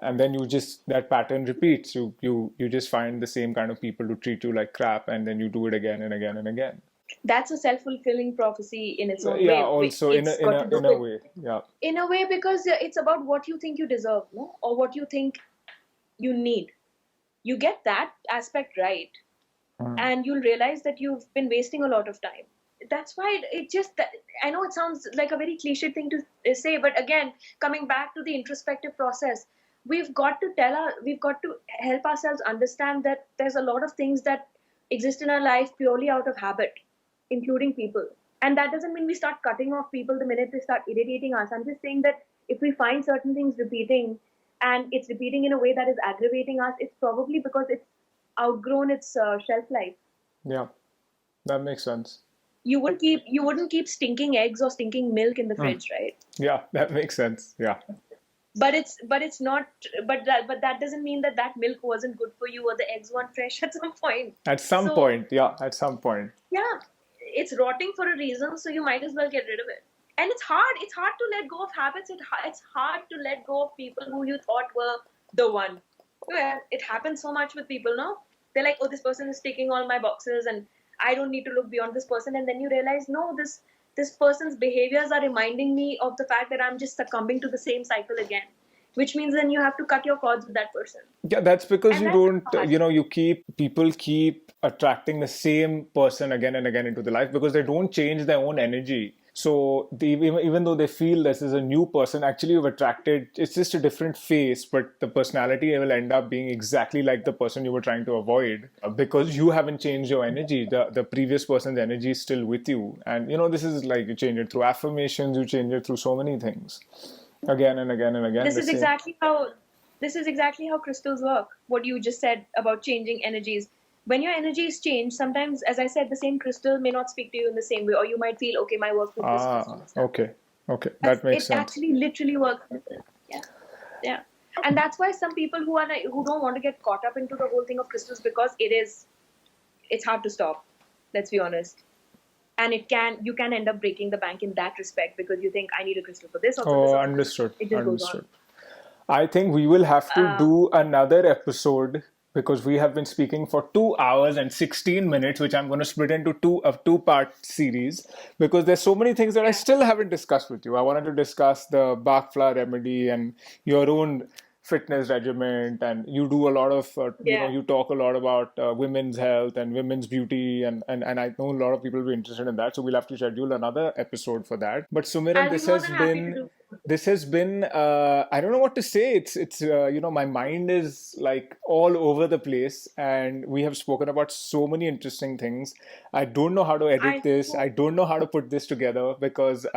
[SPEAKER 2] and then you just that pattern repeats. You just find the same kind of people to treat you like crap, and then you do it again and again and again.
[SPEAKER 1] That's a self-fulfilling prophecy in its own
[SPEAKER 2] Yeah,
[SPEAKER 1] way.
[SPEAKER 2] also
[SPEAKER 1] It's got to do
[SPEAKER 2] in a
[SPEAKER 1] with,
[SPEAKER 2] way, yeah.
[SPEAKER 1] in a way, because it's about what you think you deserve, no? Or what you think you need. You get that aspect right, and you'll realize that you've been wasting a lot of time. That's why it just, I know it sounds like a very cliched thing to say, but again, coming back to the introspective process, we've got to help ourselves understand that there's a lot of things that exist in our life purely out of habit, including people. And that doesn't mean we start cutting off people the minute they start irritating us. I'm just saying that if we find certain things repeating, and it's repeating in a way that is aggravating us, it's probably because it's outgrown its shelf life.
[SPEAKER 2] Yeah, that makes sense.
[SPEAKER 1] You wouldn't keep stinking eggs or stinking milk in the fridge, right?
[SPEAKER 2] Yeah, that makes sense. Yeah.
[SPEAKER 1] But it's not, but that doesn't mean that milk wasn't good for you or the eggs weren't fresh at some point.
[SPEAKER 2] At some
[SPEAKER 1] So
[SPEAKER 2] point, yeah, at some point.
[SPEAKER 1] yeah, it's rotting for a reason, so you might as well get rid of it. And it's hard to let go of habits. It's hard to let go of people who you thought were the one. Well, it happens so much with people, no? They're like, oh, this person is ticking all my boxes and I don't need to look beyond this person. And then you realize, no, this person's behaviors are reminding me of the fact that I'm just succumbing to the same cycle again, which means then you have to cut your cords with that person.
[SPEAKER 2] Yeah, that's because
[SPEAKER 1] And
[SPEAKER 2] you
[SPEAKER 1] that's
[SPEAKER 2] don't,
[SPEAKER 1] hard.
[SPEAKER 2] people keep attracting the same person again and again into the life because they don't change their own energy. So even though they feel this is a new person, actually you've attracted, it's just a different face, but the personality will end up being exactly like the person you were trying to avoid because you haven't changed your energy. The previous person's energy is still with you. And, this is like you change it through affirmations, you change it through so many things again and again and again,
[SPEAKER 1] This
[SPEAKER 2] the
[SPEAKER 1] is
[SPEAKER 2] same.
[SPEAKER 1] exactly how this is exactly how crystals work. What you just said about changing energies. When your energies change, sometimes, as I said, the same crystal may not speak to you in the same way, or you might feel, okay, my work with this crystal is done.
[SPEAKER 2] Okay. Okay. That makes
[SPEAKER 1] It
[SPEAKER 2] sense.
[SPEAKER 1] actually literally works. Yeah, yeah. And that's why some people who don't want to get caught up into the whole thing of crystals, because it's hard to stop. Let's be honest. And you can end up breaking the bank in that respect because you think I need a crystal for this or for this
[SPEAKER 2] Oh,
[SPEAKER 1] or for this.
[SPEAKER 2] understood.
[SPEAKER 1] It just goes on.
[SPEAKER 2] Understood. I think we will have to do another episode because we have been speaking for 2 hours and 16 minutes, which I'm going to split into a two-part series because there's so many things that I still haven't discussed with you. I wanted to discuss the Bach flower remedy and your own fitness regimen, and you do a lot of
[SPEAKER 1] Yeah.
[SPEAKER 2] you talk a lot about women's health and women's beauty, and I know a lot of people will be interested in that, so we'll have to schedule another episode for that. But Sumiran,
[SPEAKER 1] I'll be more than happy to do.
[SPEAKER 2] I don't know what to say. It's my mind is like all over the place, and we have spoken about so many interesting things. I don't know how to edit
[SPEAKER 1] I
[SPEAKER 2] this. I
[SPEAKER 1] hope
[SPEAKER 2] don't know how to put this together because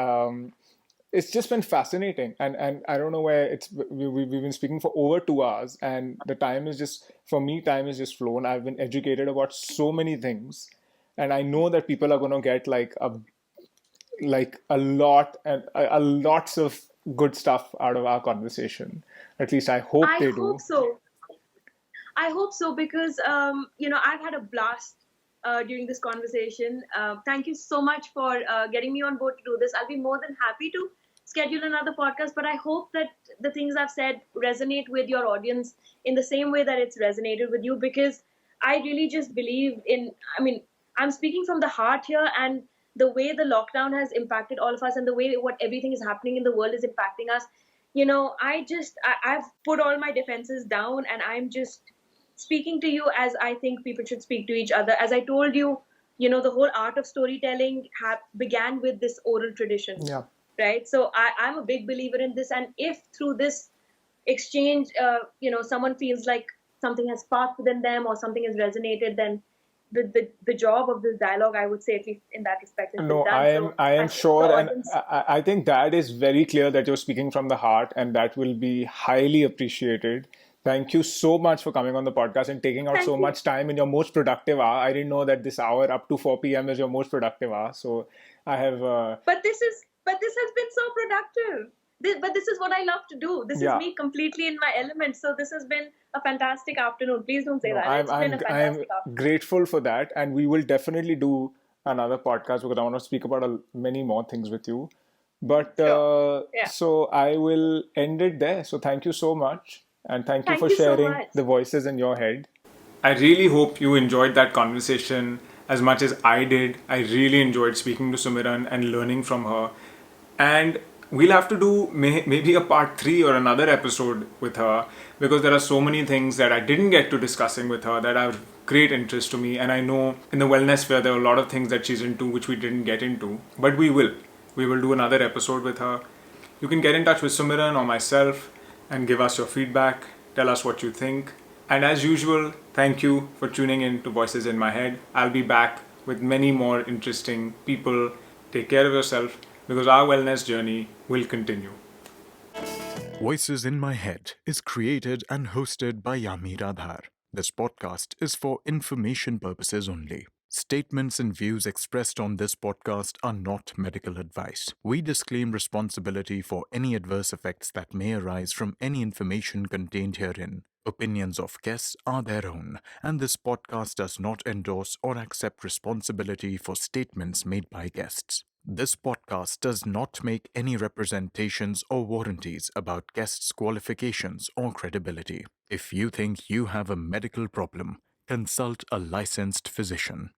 [SPEAKER 2] it's just been fascinating, and I don't know where we've been speaking for over 2 hours, and the time is just, for me, time is just flown. I've been educated about so many things, and I know that people are going to get like a lot and lots of good stuff out of our conversation. At least I hope
[SPEAKER 1] I
[SPEAKER 2] they
[SPEAKER 1] hope
[SPEAKER 2] do.
[SPEAKER 1] so. I hope so because I've had a blast during this conversation. Thank you so much for getting me on board to do this. I'll be more than happy to schedule another podcast, but I hope that the things I've said resonate with your audience in the same way that it's resonated with you, because I really just believe in, I mean, I'm speaking from the heart here, and the way the lockdown has impacted all of us and the way what everything is happening in the world is impacting us. I've put all my defenses down and I'm just speaking to you as I think people should speak to each other. As I told you, the whole art of storytelling began with this oral tradition,
[SPEAKER 2] Yeah.
[SPEAKER 1] right? So I'm a big believer in this. And if through this exchange, someone feels like something has sparked within them or something has resonated, then the job of this dialogue, I would say, at least in that respect, has been
[SPEAKER 2] No,
[SPEAKER 1] done. So
[SPEAKER 2] I
[SPEAKER 1] I
[SPEAKER 2] am
[SPEAKER 1] hope the
[SPEAKER 2] sure, and
[SPEAKER 1] audience.
[SPEAKER 2] I think that is very clear that you're speaking from the heart, and that will be highly appreciated. Thank you so much for coming on the podcast and taking out
[SPEAKER 1] Thank
[SPEAKER 2] so
[SPEAKER 1] you.
[SPEAKER 2] much time in your most productive hour. I didn't know that this hour up to 4 p.m. is your most productive hour. So I have,
[SPEAKER 1] But this has been so productive. But this is what I love to do. This is
[SPEAKER 2] yeah.
[SPEAKER 1] me completely in my element. So this has been a fantastic afternoon. Please don't say
[SPEAKER 2] No,
[SPEAKER 1] that. It's been a
[SPEAKER 2] I'm
[SPEAKER 1] fantastic afternoon.
[SPEAKER 2] grateful for that, and we will definitely do another podcast because I want to speak about many more things with you. But
[SPEAKER 1] Sure. Yeah.
[SPEAKER 2] so I will end it there. So thank you so much, and thank you
[SPEAKER 1] Thank
[SPEAKER 2] for
[SPEAKER 1] you so
[SPEAKER 2] sharing
[SPEAKER 1] much.
[SPEAKER 2] the voices in your head. I really hope you enjoyed that conversation as much as I did. I really enjoyed speaking to Sumiran and learning from her. And we'll have to do maybe a part 3 or another episode with her because there are so many things that I didn't get to discussing with her that are of great interest to me. And I know in the wellness sphere there are a lot of things that she's into which we didn't get into. But we will. We will do another episode with her. You can get in touch with Sumiran or myself and give us your feedback. Tell us what you think. And as usual, thank you for tuning in to Voices in My Head. I'll be back with many more interesting people. Take care of yourself because our wellness journey will continue.
[SPEAKER 3] Voices in My Head is created and hosted by Yameer Adhar. This podcast is for information purposes only. Statements and views expressed on this podcast are not medical advice. We disclaim responsibility for any adverse effects that may arise from any information contained herein. Opinions of guests are their own, and this podcast does not endorse or accept responsibility for statements made by guests. This podcast does not make any representations or warranties about guests' qualifications or credibility. If you think you have a medical problem, consult a licensed physician.